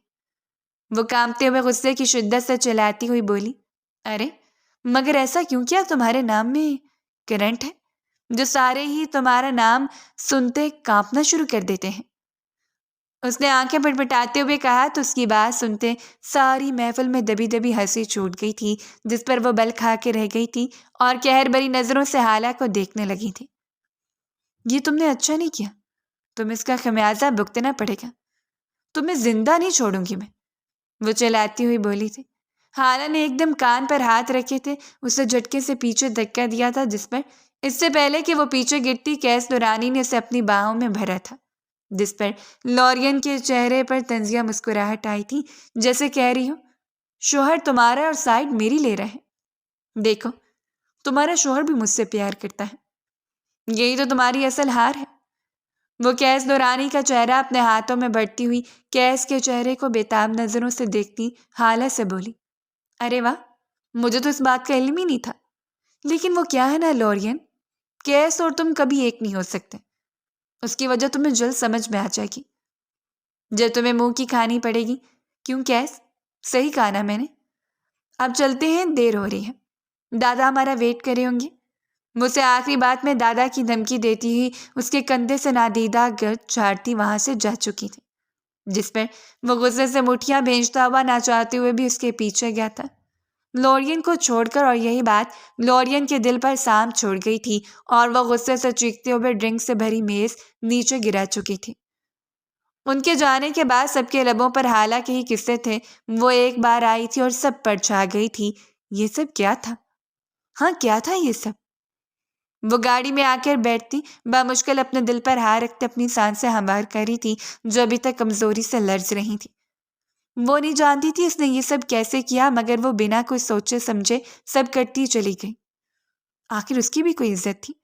وہ کانپتے ہوئے غصے کی شدت سے چلاتی ہوئی بولی، ارے مگر ایسا کیوں کیا؟ تمہارے نام میں کرنٹ ہے جو سارے ہی تمہارا نام سنتے کانپنا شروع کر دیتے ہیں۔ اس نے آنکھیں پٹپٹاتے ہوئے کہا تو اس کی بات سنتے ساری محفل میں دبی دبی ہنسی چھوٹ گئی تھی، جس پر وہ بل کھا کے رہ گئی تھی اور قہر بری نظروں سے حالہ کو دیکھنے لگی تھی۔ یہ تم نے اچھا نہیں کیا، تمہیں اس کا خمیازہ بھگتنا پڑے گا، تمہیں زندہ نہیں چھوڑوں گی میں، وہ چلاتی ہوئی بولی تھی۔ حالہ نے ایک دم کان پر ہاتھ رکھے تھے، اسے جھٹکے سے پیچھے دھکا دیا تھا، جس پر اس سے پہلے کہ وہ پیچھے گرتی کیس دورانی نے اسے اپنی باہوں میں بھرا تھا، جس پر لورین کے چہرے پر طنزیہ مسکراہٹ آئی تھی، جیسے کہہ رہی ہو شوہر تمہارا اور سائڈ میری لے رہا ہے، دیکھو تمہارا شوہر بھی مجھ سے پیار کرتا ہے، یہی تو تمہاری اصل ہار ہے۔ وہ کیس دورانی کا چہرہ اپنے ہاتھوں میں بڑھتی ہوئی کیس کے چہرے کو بےتاب نظروں سے دیکھتی حالہ سے بولی، ارے واہ، مجھے تو اس بات کا علم ہی نہیں تھا، لیکن وہ کیا ہے نا لورین، کیس اور تم کبھی ایک نہیں ہو سکتے، اس کی وجہ تمہیں جلد سمجھ میں آ جائے گی جب تمہیں منہ کی کھانی پڑے گی۔ کیوں کیس، صحیح کہا نا میں نے؟ اب چلتے ہیں، دیر ہو رہی ہے، دادا ہمارا ویٹ کرے ہوں گے۔ وہ اسے آخری بات میں دادا کی دھمکی دیتی ہوئی اس کے کندھے سے نادیدہ گرد چھاڑتی وہاں سے جا چکی تھی، جس پر وہ غصے سے مٹھیاں بھیجتا ہوا نہ چاہتے ہوئے بھی اس کے پیچھے گیا تھا لورین کو چھوڑ کر، اور یہی بات لورین کے دل پر سانپ چھوڑ گئی تھی اور وہ غصے سے چیختے ہوئے ڈرنک سے بھری میز نیچے گرا چکی تھی۔ ان کے جانے کے بعد سب کے لبوں پر حالہ کے ہی قصے تھے، وہ ایک بار آئی تھی اور سب پر چھا گئی تھی۔ یہ سب کیا تھا؟ ہاں کیا تھا یہ سب؟ وہ گاڑی میں آ کر بیٹھتی، بامشکل اپنے دل پر ہاتھ رکھتے اپنی سانسیں ہموار کر رہی تھی جو ابھی تک کمزوری سے لرز رہی تھی۔ وہ نہیں جانتی تھی اس نے یہ سب کیسے کیا، مگر وہ بنا کوئی سوچے سمجھے سب کرتی چلی گئی۔ آخر اس کی بھی کوئی عزت تھی،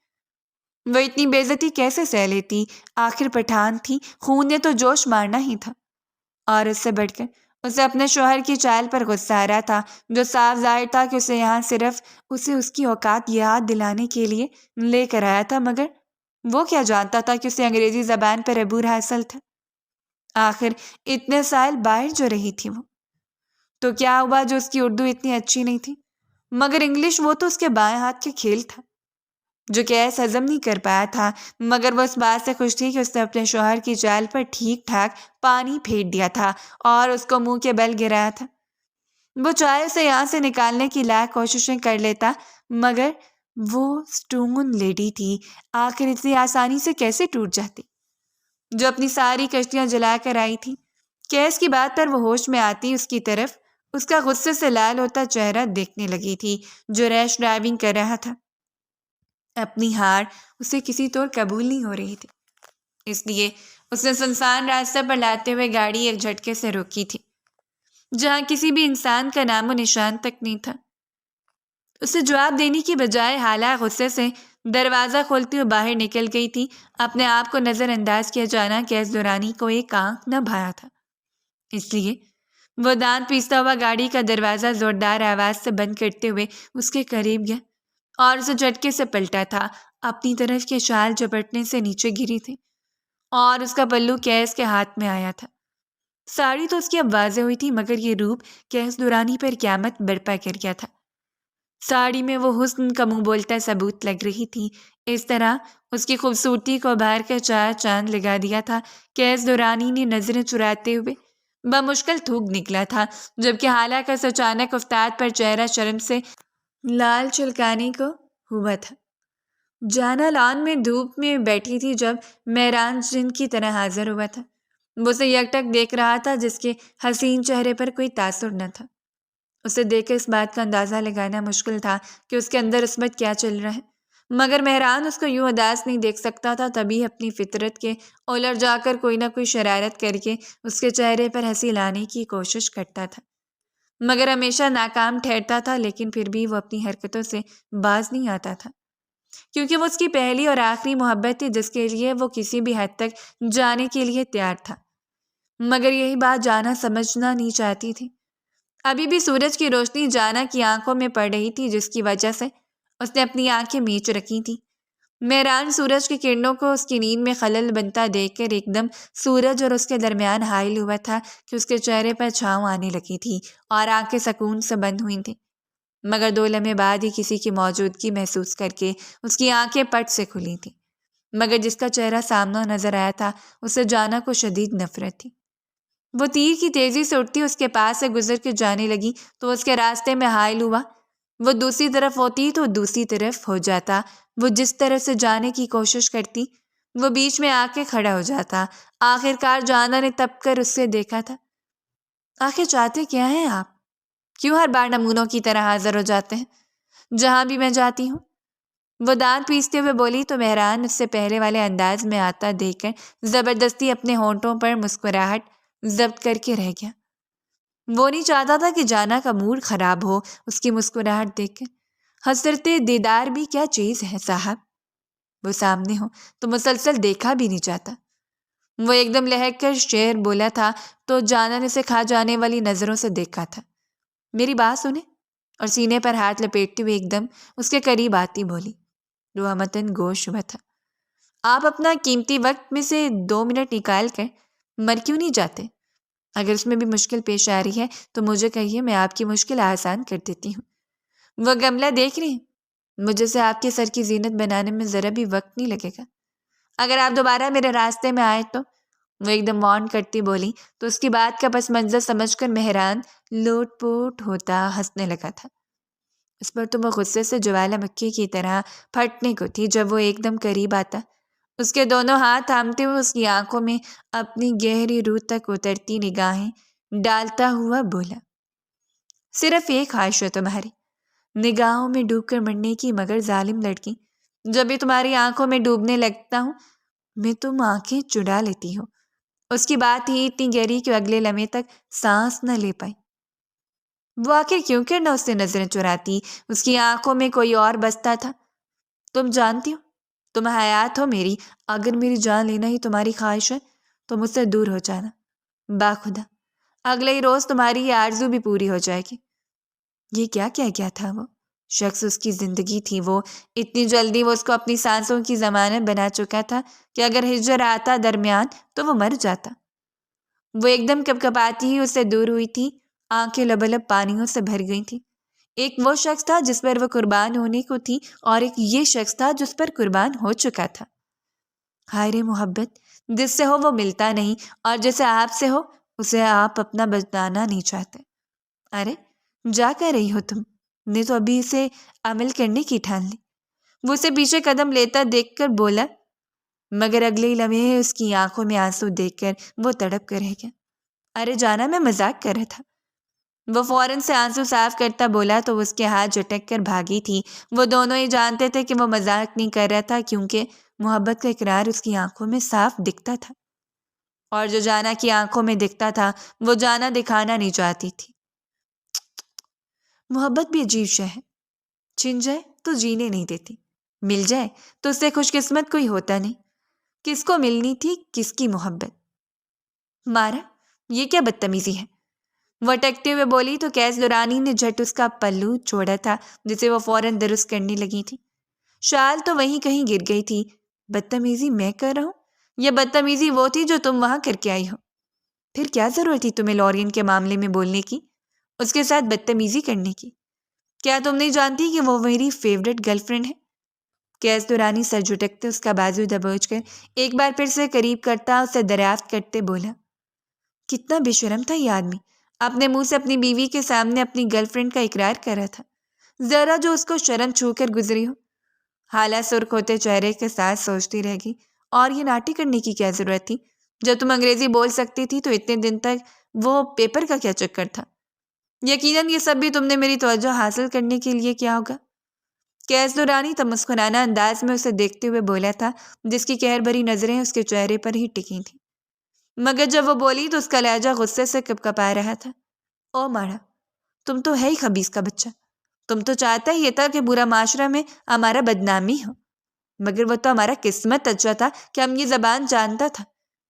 وہ اتنی بے عزتی کیسے سہ لیتی؟ آخر پٹھان تھی، خون نے تو جوش مارنا ہی تھا۔ اور اس سے بڑھ کر اسے اپنے شوہر کی چال پر غصہ آ رہا تھا، جو صاف ظاہر تھا کہ اسے یہاں صرف اسے اس کی اوقات یاد دلانے کے لیے لے کر آیا تھا، مگر وہ کیا جانتا تھا کہ اسے انگریزی زبان پر عبور حاصل تھا۔ آخر اتنے سال باہر جو رہی تھی وہ، تو کیا ہوا جو اس کی اردو اتنی اچھی نہیں تھی، مگر انگلش وہ تو اس کے بائیں ہاتھ کے کھیل تھا جو کیس ہضم نہیں کر پایا تھا، مگر وہ اس بات سے خوش تھی کہ اس نے اپنے شوہر کی چال پر ٹھیک ٹھاک پانی پھینک دیا تھا اور اس کو منہ کے بل گرایا تھا۔ وہ چاہے اسے یہاں سے نکالنے کی لاکھ کوششیں کر لیتا، مگر وہ سٹون لیڈی تھی، آخر اتنی آسانی سے کیسے ٹوٹ جاتی، جو اپنی ساری کشتیاں جلا کر آئی تھی۔ کیس کی بات پر وہ ہوش میں آتی اس کی طرف اس کا غصے سے لال ہوتا چہرہ دیکھنے لگی تھی، جو ریش ڈرائیونگ کر رہا تھا۔ اپنی ہار اسے کسی طور قبول نہیں ہو رہی تھی، اس لیے اس نے سنسان راستہ پر لاتے ہوئے گاڑی ایک جھٹکے سے روکی تھی، جہاں کسی بھی انسان کا نام و نشان تک نہیں تھا۔ اسے جواب دینے کی بجائے حالہ غصے سے دروازہ کھولتے ہوئے باہر نکل گئی تھی۔ اپنے آپ کو نظر انداز کیا جانا کیس دورانی کو ایک آنکھ نہ بھایا تھا، اس لیے وہ دانت پیستا ہوا گاڑی کا دروازہ زوردار آواز سے بند کرتے ہوئے اس کے قریب گیا اور اسے جھٹکے سے پلٹا تھا۔ اپنی طرف کے شال جپٹنے سے نیچے گری تھی اور اس کا پلو کیس کے ہاتھ میں آیا تھا۔ ساڑی تو اس کی اب واضح ہوئی تھی، مگر یہ روپ کیس دورانی پر قیامت برپا کر گیا تھا۔ ساڑی میں وہ حسن کا منہ بولتا ثبوت لگ رہی تھی، اس طرح اس کی خوبصورتی کو ابھار کر چار چاند لگا دیا تھا۔ کیس دورانی نے نظریں چراتے ہوئے بمشکل تھوک نکلا تھا، جبکہ حالہ کا اچانک افتاد پر چہرہ شرم سے لال چلکانے کو ہوا تھا۔ جانا لان میں دھوپ میں بیٹھی تھی جب مہران جن کی طرح حاضر ہوا تھا۔ وہ اسے یکٹک دیکھ رہا تھا، جس کے حسین چہرے پر کوئی تاثر نہ تھا۔ اسے دیکھ کر اس بات کا اندازہ لگانا مشکل تھا کہ اس کے اندر اس وقت کیا چل رہا ہے، مگر مہران اس کو یوں اداس نہیں دیکھ سکتا تھا، تبھی اپنی فطرت کے الٹ جا کر کوئی نہ کوئی شرارت کر کے اس کے چہرے پر ہنسی لانے کی کوشش کرتا تھا، مگر ہمیشہ ناکام ٹھہرتا تھا۔ لیکن پھر بھی وہ اپنی حرکتوں سے باز نہیں آتا تھا، کیونکہ وہ اس کی پہلی اور آخری محبت تھی، جس کے لیے وہ کسی بھی حد تک جانے کے لیے تیار تھا، مگر یہی بات جانا سمجھنا نہیں چاہتی تھی۔ ابھی بھی سورج کی روشنی جانا کی آنکھوں میں پڑ رہی تھی، جس کی وجہ سے اس نے اپنی آنکھیں میچ رکھی تھیں۔ مہران سورج کی کرنوں کو اس کی نیند میں خلل بنتا دیکھ کر ایک دم سورج اور اس کے درمیان حائل ہوا تھا کہ اس کے چہرے پر چھاؤں آنے لگی تھی اور آنکھیں سکون سے بند ہوئی تھیں، مگر 2 لمحے بعد ہی کسی کی موجودگی محسوس کر کے اس کی آنکھیں پٹ سے کھلی تھیں، مگر جس کا چہرہ سامنا نظر آیا تھا اسے جانا کو شدید نفرت تھی۔ وہ تیر کی تیزی سے اٹھتی اس کے پاس سے گزر کے جانے لگی تو اس کے راستے میں حائل ہوا۔ وہ دوسری طرف ہوتی تو دوسری طرف ہو جاتا، وہ جس طرف سے جانے کی کوشش کرتی وہ بیچ میں آ کے کھڑا ہو جاتا۔ آخر کار جانا نے تب کر اس سے دیکھا تھا۔ آخر چاہتے کیا ہیں آپ؟ کیوں ہر بار نمونوں کی طرح حاضر ہو جاتے ہیں جہاں بھی میں جاتی ہوں؟ وہ دانت پیستے ہوئے بولی تو مہران اس سے پہلے والے انداز میں آتا دیکھ کر زبردستی اپنے ہونٹوں پر مسکراہٹ ضبط کر کے رہ گیا۔ وہ نہیں چاہتا تھا کہ جانا کا موڈ خراب ہو اس کی مسکراہٹ دیکھ کر۔ حسرت دیدار بھی کیا چیز ہے صاحب، وہ سامنے ہو تو مسلسل دیکھا بھی نہیں چاہتا۔ وہ ایک دم لہک کر شعر بولا تھا تو جانا نے اسے کھا جانے والی نظروں سے دیکھا تھا۔ میری بات سنیں، اور سینے پر ہاتھ لپیٹتے ہوئے ایک دم اس کے قریب آتی بولی۔ روح متن گوش ہوا تھا۔ آپ اپنا قیمتی وقت میں سے 2 منٹ نکال کر مر کیوں نہیں جاتے؟ اگر اس میں بھی مشکل پیش آ رہی ہے تو مجھے کہیے، میں آپ کی مشکل آسان کر دیتی ہوں۔ وہ گملہ دیکھ رہی ہیں؟ مجھے سے آپ کے سر کی زینت بنانے میں ذرا بھی وقت نہیں لگے گا۔ اگر آپ دوبارہ میرے راستے میں آئے تو، وہ ایک دم وارن کرتی بولی تو اس کی بات کا پس منظر سمجھ کر مہران لوٹ پوٹ ہوتا ہنسنے لگا تھا۔ اس پر تو وہ غصے سے جوالا مکھی کی طرح پھٹنے کو تھی جب وہ ایک دم قریب آتا، اس کے دونوں ہاتھ تھامتے ہوئے اس کی آنکھوں میں اپنی گہری روح تک اترتی نگاہیں ڈالتا ہوا بولا، صرف ایک خواہش ہے تمہاری، نگاہوں میں ڈوب کر مرنے کی، مگر ظالم لڑکی، جب بھی تمہاری آنکھوں میں ڈوبنے لگتا ہوں میں تم آنکھیں چڑا لیتی ہو۔ اس کی بات ہی اتنی گہری کہ اگلے لمحے تک سانس نہ لے پائی۔ وہ آخر کیوں کر نہ اس سے نظریں چراتی؟ اس کی آنکھوں میں کوئی اور بستا تھا۔ تم جانتی ہو، تم حیات ہو میری، اگر میری جان لینا ہی تمہاری خواہش ہے تو مجھ سے دور ہو جانا، باخدا اگلے ہی روز تمہاری یہ آرزو بھی پوری ہو جائے گی۔ یہ کیا کہہ گیا تھا وہ شخص؟ اس کی زندگی تھی وہ، اتنی جلدی وہ اس کو اپنی سانسوں کی ضمانت بنا چکا تھا کہ اگر ہجر آتا درمیان تو وہ مر جاتا۔ وہ ایک دم کپکپاتی ہی اس سے دور ہوئی تھی، آنکھیں لبلب پانیوں سے بھر گئی تھی۔ ایک وہ شخص تھا جس پر وہ قربان ہونے کو تھی، اور ایک یہ شخص تھا جس پر قربان ہو چکا تھا۔ ہائے رے محبت، جس سے ہو وہ ملتا نہیں، اور جسے آپ سے ہو اسے آپ اپنا بتانا نہیں چاہتے۔ ارے جا کر رہی ہو تم نے تو ابھی اسے عمل کرنے کی ٹھان لی۔ وہ اسے پیچھے قدم لیتا دیکھ کر بولا، مگر اگلے لمحے اس کی آنکھوں میں آنسو دیکھ کر وہ تڑپ کر رہ گیا۔ ارے جانا، میں مذاق کر رہا تھا۔ وہ فوراً سے آنسو صاف کرتا بولا تو اس کے ہاتھ جھٹک کر بھاگی تھی۔ وہ دونوں ہی جانتے تھے کہ وہ مذاق نہیں کر رہا تھا، کیونکہ محبت کا اقرار اس کی آنکھوں میں صاف دکھتا تھا، اور جو جانا کی آنکھوں میں دکھتا تھا وہ جانا دکھانا نہیں چاہتی تھی۔ محبت بھی عجیب شے ہے، چھن جائے تو جینے نہیں دیتی، مل جائے تو اس سے خوش قسمت کوئی ہوتا نہیں۔ کس کو ملنی تھی کس کی محبت؟ مارا، یہ کیا بدتمیزی ہے؟ وہ اٹکتے ہوئے بولی تو کیس دورانی نے جھٹ اس کا پلو چھوڑا تھا جسے وہ فوراً درست کرنے لگی تھی۔ شال تو وہیں کہیں گر گئی تھی۔ بدتمیزی میں کر رہا ہوں یا بدتمیزی وہ تھی جو تم وہاں کر کے آئی ہو؟ پھر کیا ضرورت تھی تمہیں لورین کے معاملے میں بولنے کی، اس کے ساتھ بدتمیزی کرنے کی؟ کیا تم نہیں جانتی کہ وہ میری فیورٹ گرل فرینڈ ہے؟ کیس دورانی سر جھٹکتے اس کا بازو دبوچ کر ایک بار پھر سے قریب کرتا اسے دریافت کرتے بولا، کتنا بے شرم تھا یہ آدمی، اپنے منہ سے اپنی بیوی کے سامنے اپنی گرل فرینڈ کا اقرار کر رہا تھا، ذرا جو اس کو شرم چھو کر گزری ہو۔ حالہ سرخ ہوتے چہرے کے ساتھ سوچتی رہ گئی، اور یہ ناٹی کرنے کی کیا ضرورت تھی؟ جب تم انگریزی بول سکتی تھی تو اتنے دن تک وہ پیپر کا کیا چکر تھا؟ یقیناً یہ سب بھی تم نے میری توجہ حاصل کرنے کے لیے کیا ہوگا۔ کیس دورانی تمسخرانہ انداز میں اسے دیکھتے ہوئے بولا تھا، جس کی قہر بھری نظریں اس کے چہرے پر ہی ٹکی تھیں، مگر جب وہ بولی تو اس کا لہجہ غصے سے کپکپا رہا تھا۔ او ماڑا، تم تو ہے ہی خبیث کا بچہ، تم تو چاہتا ہی یہ تھا کہ برا معاشرہ میں ہمارا بدنامی ہو، مگر وہ تو ہمارا قسمت اچھا تھا کہ ہم یہ زبان جانتا تھا،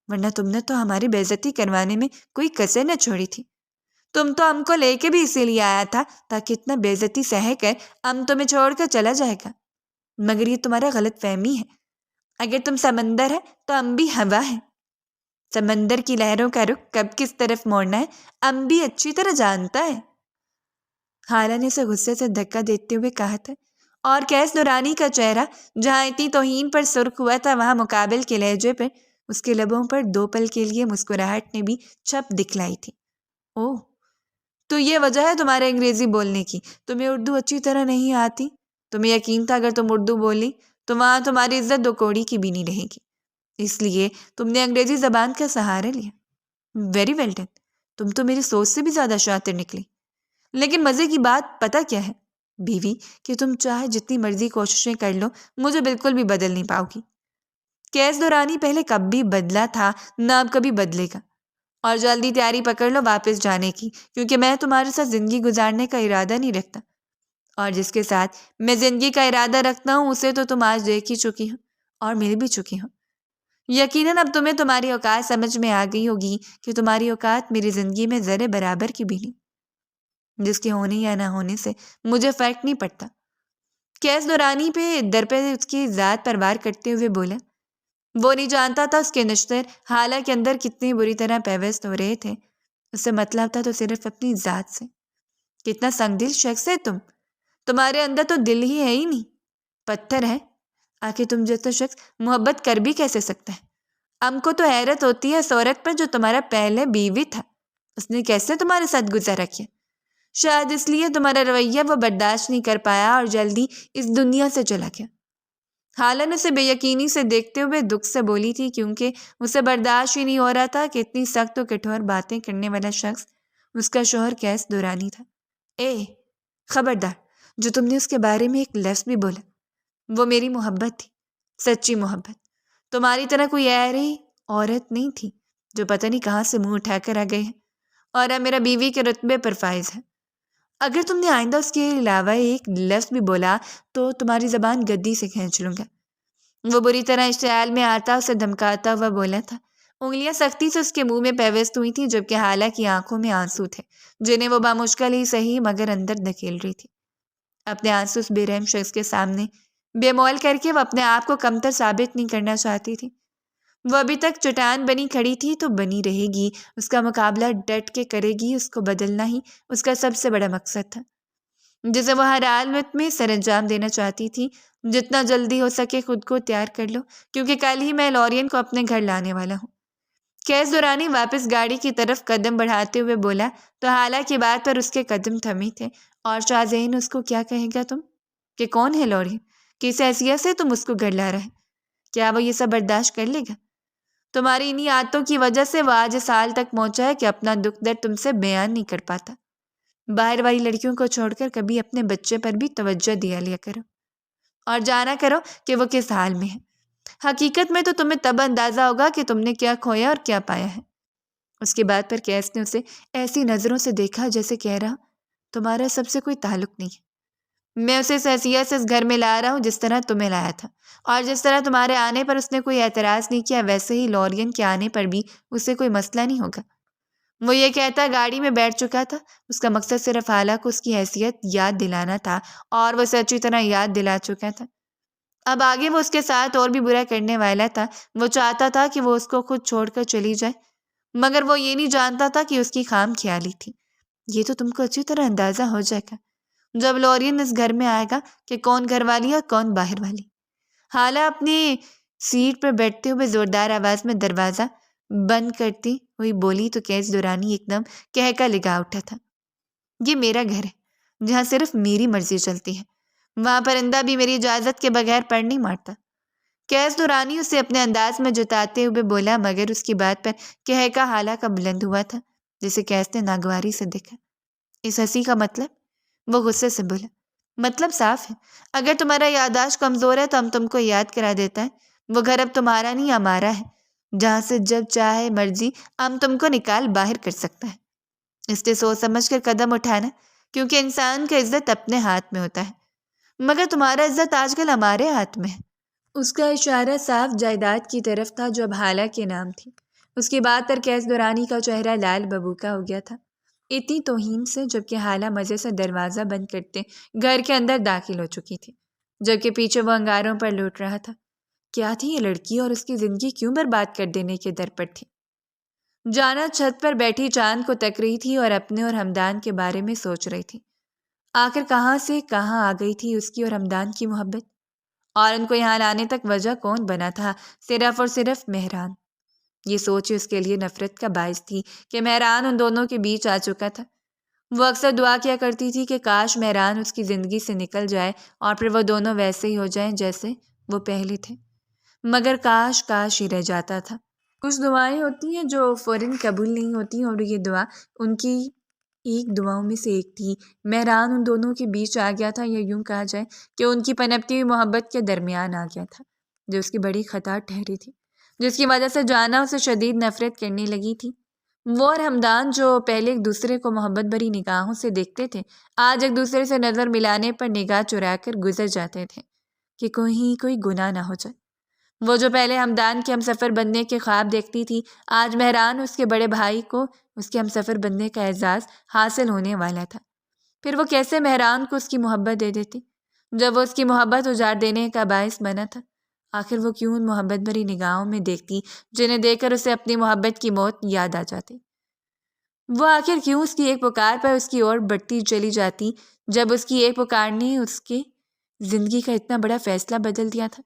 ورنہ تم نے تو ہماری بے عزتی کروانے میں کوئی کسر نہ چھوڑی تھی۔ تم تو ہم کو لے کے بھی اسی لیے آیا تھا تاکہ اتنا بے عزتی سہے کر ہم تمہیں چھوڑ کر چلا جائے گا، مگر یہ تمہارا غلط فہمی ہے۔ اگر تم سمندر ہے تو ہم بھی ہوا ہے، سمندر کی لہروں کا رخ کب کس طرف موڑنا ہے ہم بھی اچھی طرح جانتا ہے۔ خالہ نے اسے غصے سے دھکا دیتے ہوئے کہا تھا، اور کیس نورانی کا چہرہ جہاں اتنی توہین پر سرخ ہوا تھا وہاں مقابل کے لہجے پر اس کے لبوں پر 2 پل کے لیے مسکراہٹ نے بھی چھپ دکھلائی تھی۔ اوہ، تو یہ وجہ ہے تمہارے انگریزی بولنے کی، تمہیں اردو اچھی طرح نہیں آتی؟ تمہیں یقین تھا اگر تم اردو بولی تو وہاں تمہاری عزت 2 کوڑی کی بھی نہیں رہے گی، اس لیے تم نے انگریزی زبان کا سہارا لیا۔ ویری ویل ڈن، تم تو میری سوچ سے بھی زیادہ شاطر نکلی۔ لیکن مزے کی بات پتہ کیا ہے بیوی، کہ تم چاہے جتنی مرضی کوششیں کر لو مجھے بالکل بھی بدل نہیں پاؤ گی۔ کیس دورانی پہلے کبھی بدلا تھا نہ اب کبھی بدلے گا، اور جلدی تیاری پکڑ لو واپس جانے کی، کیونکہ میں تمہارے ساتھ زندگی گزارنے کا ارادہ نہیں رکھتا، اور جس کے ساتھ میں زندگی کا ارادہ رکھتا ہوں اسے تو تم آج دیکھ ہی چکی ہو اور مل بھی چکی ہو۔ یقیناً اب تمہیں تمہاری اوقات سمجھ میں آ گئی ہوگی کہ تمہاری اوقات میری زندگی میں ذرے برابر کی بھی نہیں، جس کے ہونے یا نہ ہونے سے مجھے فرق نہیں پڑتا۔ کیس دورانی پہ در پہ اس کی ذات پر وار کرتے ہوئے بولا، وہ نہیں جانتا تھا اس کے نشتر حالہ کے اندر کتنی بری طرح پیوست ہو رہے تھے، اس سے مطلب تھا تو صرف اپنی ذات سے۔ کتنا سنگ دل شخص ہے تمہارے اندر تو دل ہی ہے ہی نہیں، پتھر ہے۔ آخر تم جیسا شخص محبت کر بھی کیسے سکتا ہے؟ ہم کو تو حیرت ہوتی ہے اس عورت پر جو تمہارا پہلے بیوی تھا، اس نے کیسے تمہارے ساتھ گزارا کیا؟ شاید اس لیے تمہارا رویہ وہ برداشت نہیں کر پایا اور جلدی اس دنیا سے چلا گیا۔ خالہ نے اسے بے یقینی سے دیکھتے ہوئے دکھ سے بولی تھی، کیونکہ اسے برداشت ہی نہیں ہو رہا تھا کہ اتنی سخت و کٹھور باتیں کرنے والا شخص اس کا شوہر کیس دورانی تھا۔ اے خبردار، جو تم نے اس کے بارے میں ایک لفظ بھی بولا، وہ میری محبت تھی، سچی محبت۔ تمہاری طرح کوئی ایسی عورت نہیں تھی جو پتہ نہیں کہاں سے منہ اٹھا کر آ گئے ہیں اور اب میرا بیوی کے رتبے پر فائز ہے۔ اگر تم نے آئندہ اس کے علاوہ ایک لفظ بھی بولا تو تمہاری زبان گدی سے کھینچ لوں گا۔ وہ بری طرح اشتعال میں آتا اسے دھمکاتا ہوا بولا تھا۔ انگلیاں سختی سے اس کے منہ میں پیوست ہوئی تھیں، جبکہ حالہ کی آنکھوں میں آنسو تھے جنہیں وہ بامشکل ہی صحیح مگر اندر دھکیل رہی تھی۔ اپنے آنسو اس بے رحم شخص کے سامنے بے مول کر کے وہ اپنے آپ کو کمتر ثابت نہیں کرنا چاہتی تھی۔ وہ ابھی تک چٹان بنی کھڑی تھی تو بنی رہے گی، اس کا مقابلہ ڈٹ کے کرے گی، اس کو بدلنا ہی اس کا سب سے بڑا مقصد تھا جسے وہ ہر حالت میں سر انجام دینا چاہتی تھی۔ جتنا جلدی ہو سکے خود کو تیار کر لو، کیونکہ کل ہی میں لورین کو اپنے گھر لانے والا ہوں۔ کیس دورانی واپس گاڑی کی طرف قدم بڑھاتے ہوئے بولا تو حالہ کی بات پر اس کے قدم تھمی تھے۔ اور شاہ زین اس کو کیا کہے گا تم کہ کون ہے لورین، کس حیثیت سے تم اس کو گھر لا رہے؟ کیا وہ یہ سب برداشت کر لے گا؟ تمہاری انہی عادتوں کی وجہ سے وہ آج اس حال تک پہنچا ہے کہ اپنا دکھ درد تم سے بیان نہیں کر پاتا۔ باہر والی لڑکیوں کو چھوڑ کر کبھی اپنے بچے پر بھی توجہ دیا لیا کرو اور جانا کرو کہ وہ کس حال میں ہے۔ حقیقت میں تو تمہیں تب اندازہ ہوگا کہ تم نے کیا کھویا اور کیا پایا ہے۔ اس کی بات پر کیس نے اسے ایسی نظروں سے دیکھا جیسے کہہ رہا، تمہارا سب سے کوئی تعلق نہیں ہے، میں اسے اس حیثیت سے اس گھر میں لا رہا ہوں جس طرح تمہیں لایا تھا، اور جس طرح تمہارے آنے پر اس نے کوئی اعتراض نہیں کیا ویسے ہی لورین کے آنے پر بھی اسے کوئی مسئلہ نہیں ہوگا۔ وہ یہ کہتا گاڑی میں بیٹھ چکا تھا، اس کا مقصد صرف حالہ کو اس کی حیثیت یاد دلانا تھا اور وہ اسے اچھی طرح یاد دلا چکا تھا۔ اب آگے وہ اس کے ساتھ اور بھی برا کرنے والا تھا۔ وہ چاہتا تھا کہ وہ اس کو خود چھوڑ کر چلی جائے، مگر وہ یہ نہیں جانتا تھا کہ اس کی خام خیالی تھی۔ یہ تو تم کو اچھی طرح اندازہ ہو جائے گا جب لورین اس گھر میں آئے گا کہ کون گھر والی اور کون باہر والی۔ حالہ اپنی سیٹ پر بیٹھتے ہوئے زوردار آواز میں دروازہ بند کرتی ہوئی بولی تو کیس دورانی ایک دم کہکا لگا اٹھا تھا۔ یہ میرا گھر ہے جہاں صرف میری مرضی چلتی ہے، وہاں پرندہ بھی میری اجازت کے بغیر پر نہیں مارتا۔ کیس دورانی اسے اپنے انداز میں جتاتے ہوئے بولا، مگر اس کی بات پر کہکا حالہ کا بلند ہوا تھا جسے کیس نے ناگواری سے دیکھا۔ اس ہنسی کا مطلب؟ وہ غصے سے بولا، مطلب صاف ہے، اگر تمہارا یادداشت کمزور ہے تو ہم تم کو یاد کرا دیتا ہے، وہ گھر اب تمہارا نہیں ہمارا ہے، جہاں سے جب چاہے مرضی ہم تم کو نکال باہر کر سکتا ہے۔ اس لیے سوچ سمجھ کر قدم اٹھانا، کیونکہ انسان کا عزت اپنے ہاتھ میں ہوتا ہے، مگر تمہارا عزت آج کل ہمارے ہاتھ میں ہے۔ اس کا اشارہ صاف جائیداد کی طرف تھا جو اب حالہ کے نام تھی۔ اس کی بات پر کیس دورانی کا چہرہ لال ببو کا ہو گیا تھا۔ اتنی توہین سے، جبکہ حالہ مزے سے دروازہ بند کرتے گھر کے اندر داخل ہو چکی تھی، جبکہ پیچھے وہ انگاروں پر لوٹ رہا تھا۔ کیا تھی یہ لڑکی اور اس کی زندگی کیوں برباد کر دینے کے در پر تھی؟ جانا چھت پر بیٹھی چاند کو تک رہی تھی اور اپنے اور ہمدان کے بارے میں سوچ رہی تھی۔ آخر کہاں سے کہاں آ گئی تھی اس کی اور ہمدان کی محبت، اور ان کو یہاں لانے تک وجہ کون بنا تھا؟ صرف اور صرف مہران۔ یہ سوچ اس کے لیے نفرت کا باعث تھی کہ مہران ان دونوں کے بیچ آ چکا تھا۔ وہ اکثر دعا کیا کرتی تھی کہ کاش مہران اس کی زندگی سے نکل جائے اور پھر وہ دونوں ویسے ہی ہو جائیں جیسے وہ پہلے تھے، مگر کاش ہی رہ جاتا تھا۔ کچھ دعائیں ہوتی ہیں جو فوراً قبول نہیں ہوتی، اور یہ دعا ان کی ایک دعاؤں میں سے ایک تھی۔ مہران ان دونوں کے بیچ آ گیا تھا، یا یوں کہا جائے کہ ان کی پنپتی ہوئی محبت کے درمیان آ گیا تھا، جو اس کی بڑی خطا ٹھہری تھی، جس کی وجہ سے جانا اسے شدید نفرت کرنے لگی تھی۔ وہ اور ہمدان جو پہلے ایک دوسرے کو محبت بھری نگاہوں سے دیکھتے تھے، آج ایک دوسرے سے نظر ملانے پر نگاہ چرا کر گزر جاتے تھے کہ کوئی گناہ نہ ہو جائے۔ وہ جو پہلے ہمدان کے ہمسفر بننے کے خواب دیکھتی تھی، آج مہران اس کے بڑے بھائی کو اس کے ہمسفر بننے کا اعزاز حاصل ہونے والا تھا۔ پھر وہ کیسے مہران کو اس کی محبت دے دیتی جب وہ اس کی محبت اجاڑ دینے کا باعث بنا تھا؟ آخر وہ کیوں ان محبت بھری نگاہوں میں دیکھتی جنہیں دیکھ کر اسے اپنی محبت کی موت یاد آ جاتی؟ وہ آخر کیوں اس کی ایک پکار پر اس کی اور بڑھتی چلی جاتی جب اس کی ایک پکار نے اس کے زندگی کا اتنا بڑا فیصلہ بدل دیا تھا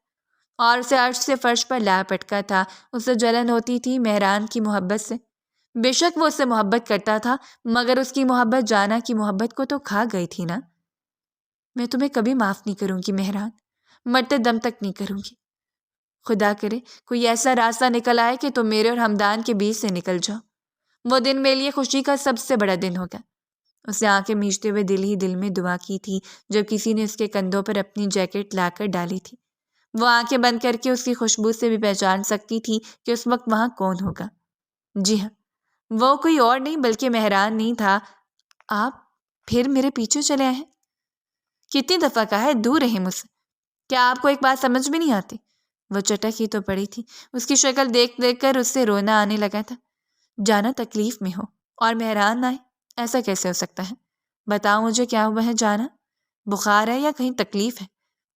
اور اسے عرش سے فرش پر لا پٹکا تھا؟ اسے جلن ہوتی تھی مہران کی محبت سے۔ بے شک وہ اس سے محبت کرتا تھا، مگر اس کی محبت جانا کی محبت کو تو کھا گئی تھی نا۔ میں تمہیں کبھی معاف نہیں کروں گی مہران، مرتے دم تک نہیں کروں گی۔ خدا کرے کوئی ایسا راستہ نکل آئے کہ تم میرے اور ہمدان کے بیچ سے نکل جاؤ۔ وہ دن میرے لیے خوشی کا سب سے بڑا دن ہوگا۔ اسے آنکھیں میچتے ہوئے دل ہی دل میں دعا کی تھی جب کسی نے اس کے کندھوں پر اپنی جیکٹ لا کر ڈالی تھی۔ وہ آنکھیں بند کر کے اس کی خوشبو سے بھی پہچان سکتی تھی کہ اس وقت وہاں کون ہوگا۔ جی ہاں، وہ کوئی اور نہیں بلکہ مہران نہیں تھا۔ آپ پھر میرے پیچھے چلے آئے ہیں؟ کتنی دفعہ کہا ہے دور رہیں مجھ سے، کیا آپ کو ایک بات سمجھ میں نہیں آتی؟ وہ چٹک ہی تو پڑی تھی، اس کی شکل دیکھ دیکھ کر اس سے رونا آنے لگا تھا۔ جانا تکلیف میں ہو اور مہران نہ آئے، ایسا کیسے ہو سکتا ہے؟ بتاؤ مجھے کیا ہوا ہے جانا؟ بخار ہے یا کہیں تکلیف ہے؟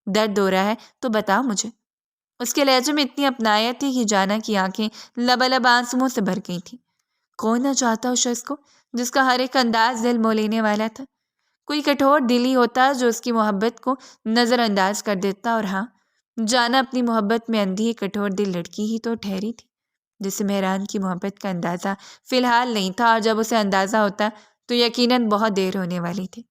درد ہو رہا ہے تو بتاؤ مجھے۔ اس کے لہجے میں اتنی اپنائیت تھی کہ جانا کی آنکھیں لبالب آنسوؤں سے بھر گئی تھیں۔ کون نہ چاہتا اس شخص کو جس کا ہر ایک انداز دل مو لینے والا تھا؟ کوئی کٹھور دلی ہوتا جو اس کی محبت کو نظر انداز کر دیتا، اور ہاں، جانا اپنی محبت میں اندھی کٹھور دل لڑکی ہی تو ٹھہری تھی جسے مہران کی محبت کا اندازہ فی الحال نہیں تھا، اور جب اسے اندازہ ہوتا تو یقیناً بہت دیر ہونے والی تھی۔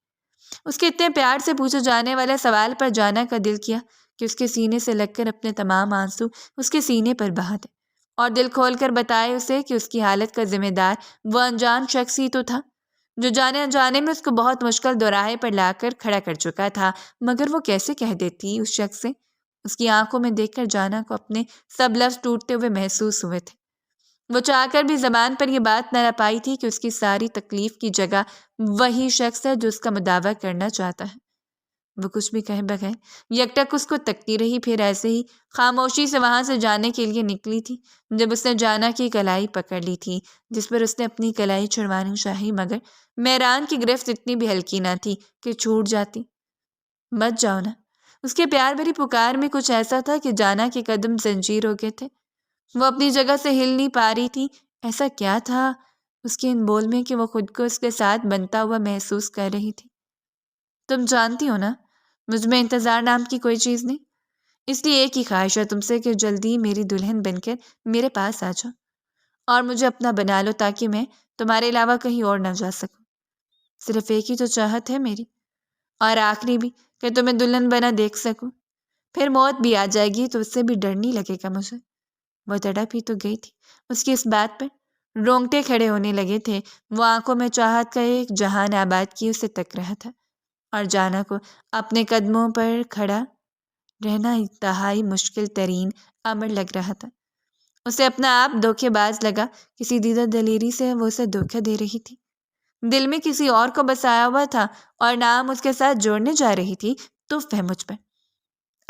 اس کے اتنے پیار سے پوچھے جانے والے سوال پر جانا کا دل کیا کہ اس کے سینے سے لگ کر اپنے تمام آنسو اس کے سینے پر بہا دے اور دل کھول کر بتائے اسے کہ اس کی حالت کا ذمہ دار وہ انجان شخص ہی تو تھا جو جانے انجانے میں اس کو بہت مشکل دوراہے پر لا کر کھڑا کر چکا تھا۔ مگر وہ کیسے کہہ دیتی اس شخص سے؟ اس کی آنکھوں میں دیکھ کر جانا کو اپنے سب لفظ ٹوٹتے ہوئے محسوس ہوئے تھے۔ وہ چاہ کر بھی زبان پر یہ بات نہ لا پائی تھی کہ اس کی ساری تکلیف کی جگہ وہی شخص ہے جو اس کا مداوع کرنا چاہتا ہے۔ وہ کچھ بھی کہے بغیر یکٹک اس کو تکتی رہی، پھر ایسے ہی خاموشی سے وہاں سے جانے کے لیے نکلی تھی جب اس نے جانا کی کلائی پکڑ لی تھی، جس پر اس نے اپنی کلائی چھڑوانی چاہی، مگر مہران کی گرفت اتنی بھی ہلکی نہ تھی کہ چھوٹ جاتی۔ مت جاؤ نا۔ اس کے پیار بھری پکار میں کچھ ایسا تھا کہ جانا کے قدم زنجیر ہو گئے تھے۔ وہ اپنی جگہ سے ہل نہیں پا رہی تھی۔ ایسا کیا تھا اس کے ان بول میں کہ وہ خود کو اس کے ساتھ بنتا ہوا محسوس کر رہی تھی؟ تم جانتی ہو نا، مجھ میں انتظار نام کی کوئی چیز نہیں، اس لیے ایک ہی خواہش ہے تم سے کہ جلدی میری دلہن بن کر میرے پاس آ جاؤ اور مجھے اپنا بنا لو تاکہ میں تمہارے علاوہ کہیں اور نہ جا سکوں۔ صرف ایک ہی تو چاہت ہے میری، اور آخری بھی، کہ تمہیں دلہن بنا دیکھ سکوں۔ پھر موت بھی آ جائے گی تو اس سے بھی ڈر نہیں لگے گا مجھے۔ وہ تڑپ ہی تو گئی تھی اس کی اس بات پر، رونگٹے کھڑے ہونے لگے تھے۔ وہ آنکھوں میں چاہت کا ایک جہان آباد کیے اسے تک رہا تھا، اور جانا کو اپنے قدموں پر کھڑا رہنا انتہائی مشکل ترین امر لگ رہا تھا۔ اسے اپنا آپ دھوکے باز لگا، کسی دیدہ دلیری سے وہ اسے دھوکہ دے رہی تھی، دل میں کسی اور کو بسایا ہوا تھا اور نام اس کے ساتھ جوڑنے جا رہی تھی۔ تو فہم مجھ پر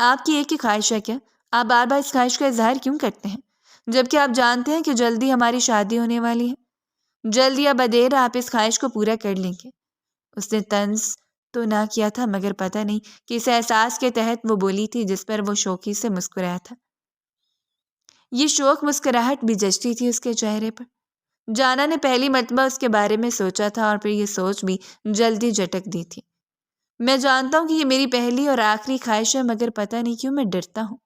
آپ کی ایک ہی خواہش ہے کیا؟ آپ بار بار اس خواہش کا اظہار کیوں کرتے ہیں جبکہ آپ جانتے ہیں کہ جلدی ہماری شادی ہونے والی ہے؟ جلد یا بدیر آپ اس خواہش کو پورا کر لیں گے۔ اس نے طنز تو نہ کیا تھا، مگر پتہ نہیں کس احساس کے تحت وہ بولی تھی جس پر وہ شوخی سے مسکرایا تھا۔ یہ شوق مسکراہٹ بھی جچتی تھی اس کے چہرے پر۔ جانا نے پہلی مرتبہ اس کے بارے میں سوچا تھا اور پھر یہ سوچ بھی جلدی جھٹک دی تھی۔ میں جانتا ہوں کہ یہ میری پہلی اور آخری خواہش ہے، مگر پتہ نہیں کیوں میں ڈرتا ہوں۔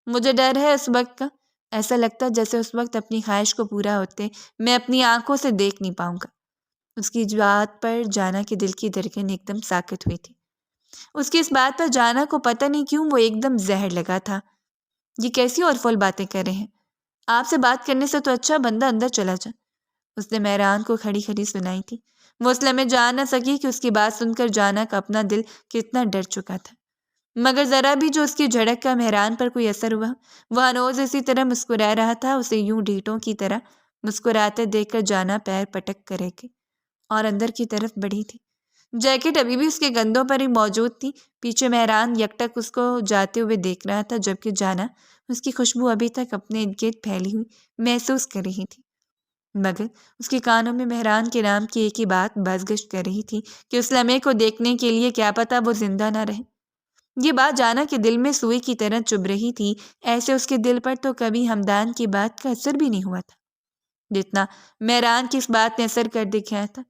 مجھے ڈر ہے اس وقت کا، ایسا لگتا جیسے اس وقت اپنی خواہش کو پورا ہوتے میں اپنی آنکھوں سے دیکھ نہیں پاؤں گا۔ اس کی بات پر جانا کے دل کی دھڑکن ایک دم ساکت ہوئی تھی۔ اس کی اس بات پر جانا کو پتہ نہیں کیوں وہ ایک دم زہر لگا تھا۔ یہ کیسی اور فول باتیں کر رہے ہیں؟ آپ سے بات کرنے سے تو اچھا بندہ اندر چلا جائے۔ اس نے مہران کو کھڑی کھڑی سنائی تھی۔ وہ اس لمحے جان نہ سکی کہ اس کی بات سن کر جانا کا اپنا دل کتنا ڈر چکا تھا، مگر ذرا بھی جو اس کی جھڑک کا مہران پر کوئی اثر ہوا، وہ ہنوز اسی طرح مسکرا رہا تھا۔ اسے یوں ڈھیٹوں کی طرح مسکراتے دیکھ کر جانا پیر پٹک کر رہ گئی اور اندر کی طرف بڑھی تھی۔ جیکٹ ابھی بھی اس کے گندوں پر ہی موجود تھی۔ پیچھے مہران یکٹک اس کو جاتے ہوئے دیکھ رہا تھا، جبکہ جانا اس کی خوشبو ابھی تک اپنے ارد گرد پھیلی ہوئی محسوس کر رہی تھی، مگر اس کے کانوں میں مہران کے نام کی ایک ہی بات بز گشت کر رہی تھی کہ اس لمحے کو دیکھنے کے لیے کیا پتہ وہ زندہ نہ رہے۔ یہ بات جانا کے دل میں سوئی کی طرح چبھ رہی تھی۔ ایسے اس کے دل پر تو کبھی ہمدان کی بات کا اثر بھی نہیں ہوا تھا جتنا مہران کی اس بات نے اثر کر دکھایا تھا۔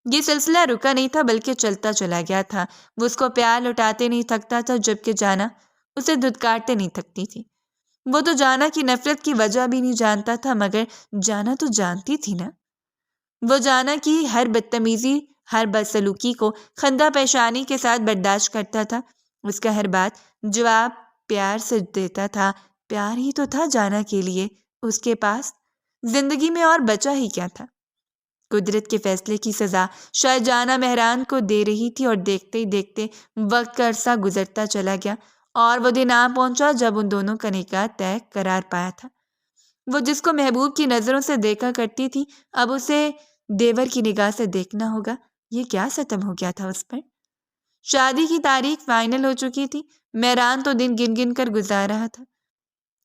یہ سلسلہ رکا نہیں تھا بلکہ چلتا چلا گیا تھا۔ وہ اس کو پیار لوٹاتے نہیں تھکتا تھا، جبکہ جانا اسے دھتکارتے نہیں تھکتی تھی۔ وہ تو جانا کی نفرت کی وجہ بھی نہیں جانتا تھا، مگر جانا تو جانتی تھی نا۔ وہ جانا کی ہر بدتمیزی، ہر بدسلوکی کو خندہ پیشانی کے ساتھ برداشت کرتا تھا۔ اس کا ہر بات جواب پیار سے دیتا تھا۔ پیار ہی تو تھا جانا کے لیے اس کے پاس، زندگی میں اور بچا ہی کیا تھا۔ قدرت کے فیصلے کی سزا شاید جانا مہران کو دے رہی تھی، اور دیکھتے ہی دیکھتے وقت کا عرصہ گزرتا چلا گیا اور وہ دن آ پہنچا جب ان دونوں کا نکاح طے قرار پایا تھا۔ وہ جس کو محبوب کی نظروں سے دیکھا کرتی تھی، اب اسے دیور کی نگاہ سے دیکھنا ہوگا۔ یہ کیا ستم ہو گیا تھا اس پر؟ شادی کی تاریخ فائنل ہو چکی تھی۔ مہران تو دن گن گن کر گزار رہا تھا۔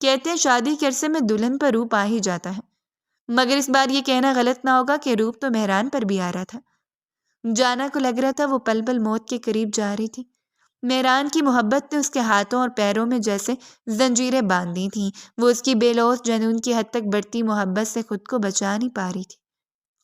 کہتے ہیں شادی کے عرصے میں دلہن پر روپ آ ہی جاتا ہے، مگر اس بار یہ کہنا غلط نہ ہوگا کہ روپ تو مہران پر بھی آ رہا تھا۔ جانا کو لگ رہا تھا وہ پل پل موت کے قریب جا رہی تھی۔ مہران کی محبت نے اس کے ہاتھوں اور پیروں میں جیسے زنجیریں باندھ دی تھیں۔ وہ اس کی بے لوث جنون کی حد تک بڑھتی محبت سے خود کو بچا نہیں پا رہی تھی،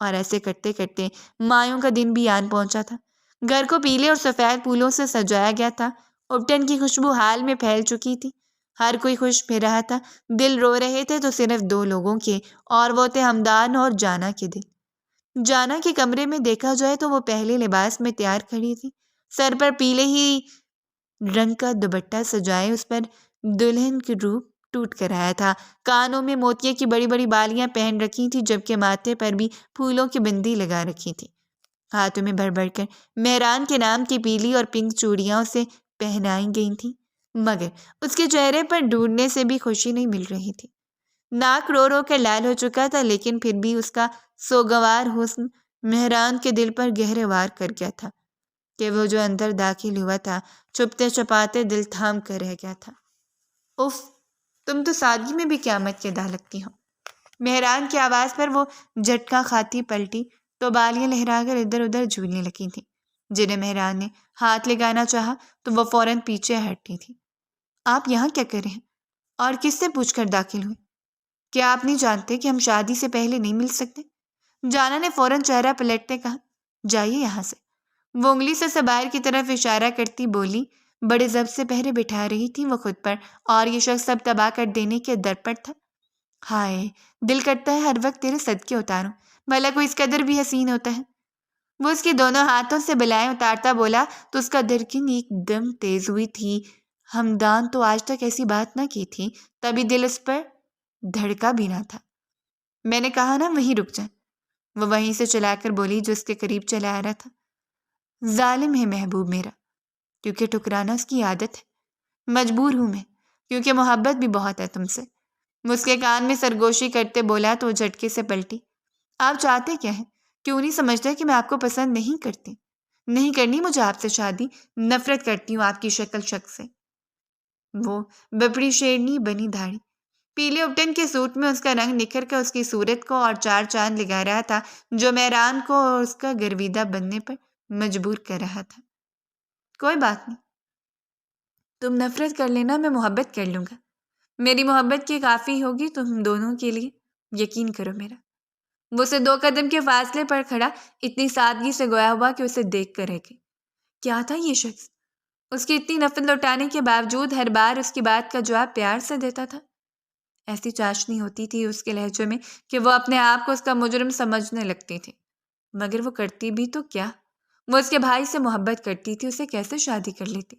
اور ایسے کرتے کرتے مایوں کا دن بھی آن پہنچا تھا۔ گھر کو پیلے اور سفید پھولوں سے سجایا گیا تھا۔ اپٹن کی خوشبو حال میں پھیل چکی تھی۔ ہر کوئی خوش پھر رہا تھا۔ دل رو رہے تھے تو صرف دو لوگوں کے، اور وہ تھے ہمدان اور جانا کے دل۔ جانا کے کمرے میں دیکھا جائے تو وہ پہلے لباس میں تیار کھڑی تھی، سر پر پیلے ہی رنگ کا دوپٹہ سجائے اس پر دلہن کی روپ ٹوٹ کر آیا تھا۔ کانوں میں موتیے کی بڑی بڑی بالیاں پہن رکھی تھی، جبکہ ماتھے پر بھی پھولوں کی بندی لگا رکھی تھی۔ ہاتھوں میں بھر بھر کر مہران کے نام کی پیلی اور پنک چوڑیاں اسے پہنائی گئی تھیں، مگر اس کے چہرے پر ڈھونڈنے سے بھی خوشی نہیں مل رہی تھی۔ ناک رو رو کر لال ہو چکا تھا، لیکن پھر بھی اس کا سوگوار حسن مہران کے دل پر گہرے وار کر گیا تھا کہ وہ جو اندر داخل ہوا تھا چھپتے چھپاتے دل تھام کر رہ گیا تھا۔ اف، تم تو سادگی میں بھی قیامت کے داں لگتی ہو۔ مہران کی آواز پر وہ جھٹکا کھاتی پلٹی تو بالیاں لہرا کر ادھر ادھر جھولنے لگی تھیں۔ جنہیں مہران نے ہاتھ لگانا چاہا تو وہ فوراً پیچھے ہٹتی تھی۔ آپ یہاں کیا کر رہے ہیں اور کس سے پوچھ کر داخل ہوئے؟ کیا آپ نہیں جانتے کہ ہم شادی سے پہلے نہیں مل سکتے؟ جانا نے فوراً چہرہ پلٹتے کہا، جائیے یہاں سے۔ وہ انگلی سے سبائر کی طرف اشارہ کرتی بولی۔ بڑے ضبط سے پہرے بٹھا رہی تھی وہ خود پر، اور یہ شخص سب تباہ کر دینے کے در پر تھا۔ ہائے، دل کرتا ہے ہر وقت تیرے صدقے اتاروں، بھلا کوئی اس قدر بھی حسین ہوتا ہے؟ وہ اس کی دونوں ہاتھوں سے بلائیں اتارتا بولا تو اس کا دھڑکن ایک دم تیز ہوئی تھی۔ ہمدان تو آج تک ایسی بات نہ کی تھی، تبھی دل اس پر دھڑکا بھی نہ تھا۔ میں نے کہا نا وہیں رک جائیں۔ وہ وہیں سے چلا کر بولی جو اس کے قریب چلا آ رہا تھا۔ ظالم ہے محبوب میرا، کیونکہ ٹکرانا اس کی عادت ہے۔ مجبور ہوں میں، کیونکہ محبت بھی بہت ہے تم سے۔ وہ اس کے کان میں سرگوشی کرتے بولا تو وہ جھٹکے سے پلٹی۔ آپ چاہتے کیا ہیں؟ کیوں نہیں سمجھتے کہ میں آپ کو پسند نہیں کرتی؟ نہیں کرنی مجھے آپ سے شادی، نفرت کرتی ہوں آپ کی شکل سے۔ وہ بپڑی شیرنی بنی دھاڑی، پیلے اپٹن کے سوٹ میں اس کا رنگ نکھر کر اس کی صورت کو اور چار چاند لگا رہا تھا، جو مہران کو اور اس کا گرویدہ بننے پر مجبور کر رہا تھا۔ کوئی بات نہیں، تم نفرت کر لینا، میں محبت کر لوں گا۔ میری محبت کی کافی ہوگی تم دونوں کے لیے، یقین کرو میرا۔ وہ اسے 2 قدم کے فاصلے پر کھڑا اتنی سادگی سے گویا ہوا کہ اسے دیکھ کر رہ گئی۔ کیا تھا یہ شخص؟ اس کی اتنی نفرت لوٹانے کے باوجود ہر بار اس کی بات کا جواب پیار سے دیتا تھا۔ ایسی چاشنی ہوتی تھی اس کے لہجے میں کہ وہ اپنے آپ کو اس کا مجرم سمجھنے لگتی تھی، مگر وہ کرتی بھی تو کیا؟ وہ اس کے بھائی سے محبت کرتی تھی، اسے کیسے شادی کر لیتی؟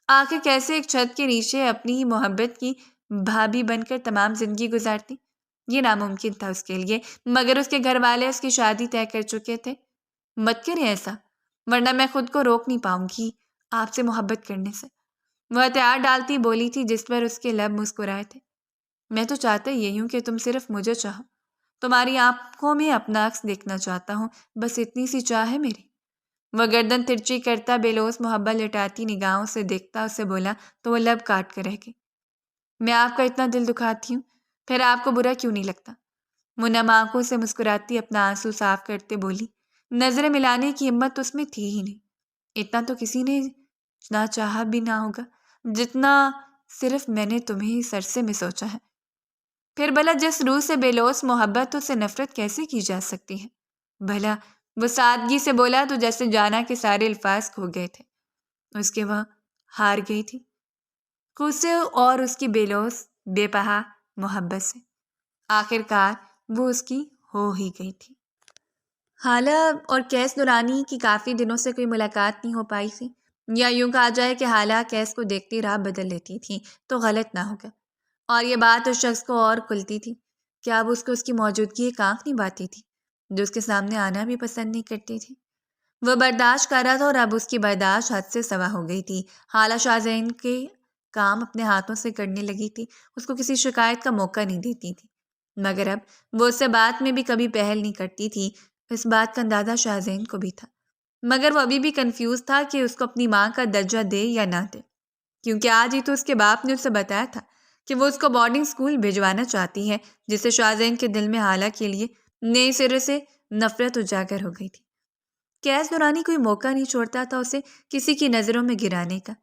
آخر کیسے ایک چھت کے نیچے اپنی ہی محبت کی بھابھی بن کر تمام زندگی گزارتی؟ یہ ناممکن تھا اس کے لیے، مگر اس کے گھر والے اس کی شادی طے کر چکے تھے۔ مت کریں ایسا، ورنہ میں خود کو روک نہیں پاؤں گی آپ سے محبت کرنے سے، وہ ہتھیار ڈالتی بولی تھی، جس پر اس کے لب مسکرائے تھے۔ میں تو چاہتا یہی ہوں کہ تم صرف مجھے چاہو، تمہاری آنکھوں میں اپنا عکس دیکھنا چاہتا ہوں، بس اتنی سی چاہ ہے میری۔ وہ گردن ترچھی کرتا بے لوث محبت لٹاتی نگاہوں سے دیکھتا اسے بولا تو وہ لب کاٹ کر رہ گئی۔ میں آپ کا اتنا دل دکھاتی ہوں، پھر آپ کو برا کیوں نہیں لگتا؟ وہ نم آنکھوں سے مسکراتی اپنا آنسو صاف کرتے بولی۔ نظریں ملانے کی ہمت اس میں تھی ہی نہیں۔ اتنا تو کسی نے نہ چاہا بھی نہ ہوگا جتنا صرف میں نے تمہیں اس عرصے میں سوچا ہے۔ پھر بھلا جس روح سے بے لوث محبت سے نفرت کیسے کی جا سکتی ہے؟ بھلا وہ سادگی سے بولا تو جیسے جانا کے سارے الفاظ کھو گئے تھے، اس کے وہاں ہار گئی تھی خود سے اور اس کی بے لوث بے پہا محبت سے۔ آخر کار وہ اس کی ہو ہی گئی تھی۔ حالہ اور کیس نورانی کی کافی دنوں سے کوئی ملاقات نہیں ہو پائی تھی، یا یوں کہا جائے کہ حالہ کیس کو دیکھتی راہ بدل لیتی تھی تو غلط نہ ہوگا، اور یہ بات اس شخص کو اور کھلتی تھی کہ اب اس کو اس کی موجودگی ایک آنکھ نہیں باتی تھی، جو اس کے سامنے آنا بھی پسند نہیں کرتی تھی۔ وہ برداشت کر رہا تھا اور اب اس کی برداشت حد سے سوا ہو گئی تھی۔ حالہ شاہزین کے کام اپنے ہاتھوں سے کرنے لگی تھی، اس کو کسی شکایت کا موقع نہیں دیتی تھی، مگر اب وہ اس سے بات میں بھی کبھی پہل نہیں کرتی تھی۔ اس بات کا اندازہ شاہزین کو بھی تھا، مگر وہ ابھی بھی کنفیوز تھا کہ اس کو اپنی ماں کا درجہ دے یا نہ دے، کیونکہ آج ہی تو اس کے باپ نے اسے بتایا تھا کہ وہ اس کو بورڈنگ اسکول بھیجوانا چاہتی ہے، جس سے شاہزین کے دل میں حالہ کے لیے نئے سرے سے نفرت اجاگر ہو گئی تھی۔ کیس نورانی کوئی موقع نہیں چھوڑتا تھا اسے کسی کی نظروں میں گرانے کا۔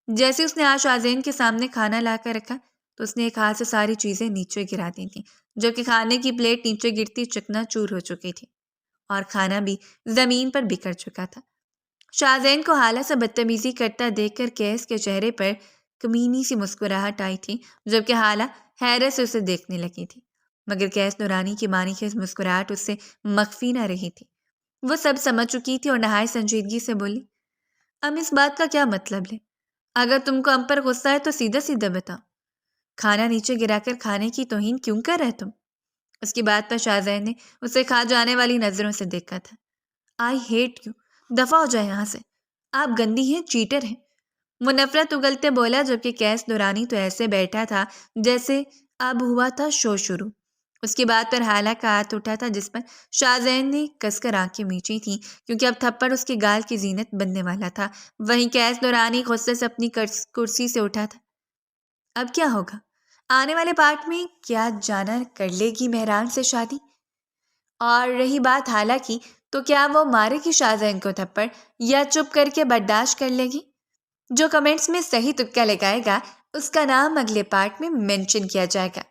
جیسے اس نے آج شاہزین کے سامنے کھانا لا کر رکھا تو اس نے ایک ہاتھ سے ساری چیزیں نیچے گرا دی تھیں، جبکہ کھانے کی پلیٹ نیچے گرتی چکنا چور ہو چکی تھی اور کھانا بھی زمین پر بکھر چکا تھا۔ شاہزین کو حالہ سے بدتمیزی کرتا دیکھ کر کیس کے چہرے پر کمینی سی مسکراہٹ آئی تھی، جبکہ حالہ حیرت سے اسے دیکھنے لگی تھی، مگر کیس نورانی کی مانی خیز مسکراہٹ اس سے مخفی نہ رہی تھی۔ وہ سب سمجھ چکی تھی اور نہایت سنجیدگی سے بولی، ام اس بات کا کیا مطلب لے؟ اگر تم کو ام پر غصہ ہے تو سیدھا سیدھا بتاؤ، کھانا نیچے گرا کر کھانے کی توہین کیوں کر رہے تم؟ اس کی بات پر شاہزین نے اسے کھا جانے والی نظروں سے دیکھا تھا۔ آئی ہیٹ یو، دفع ہو جائے یہاں سے، آپ گندی ہیں، چیٹر ہیں، وہ نفرت اگلتے بولا، جبکہ کیس نورانی تو ایسے بیٹھا تھا جیسے اب ہوا تھا شو شروع۔ اس کی بات پر حالہ کا ہاتھ اٹھا تھا، جس پر شاہزین نے کس کر آنکھیں میچی تھیں، کیونکہ اب تھپڑ اس کی گال کی زینت بننے والا تھا۔ وہیں کیس نورانی غصے سے اپنی کرسی سے اٹھا تھا۔ اب کیا ہوگا؟ آنے والے پارٹ میں کیا جانا کر لے گی مہران سے شادی؟ اور رہی بات حالہ کی، تو کیا وہ مارے گی شاہزین کو تھپڑ یا چپ کر کے برداشت کر لے گی؟ جو کمنٹس میں صحیح تکا لگائے گا اس کا نام اگلے پارٹ میں مینشن کیا جائے گا۔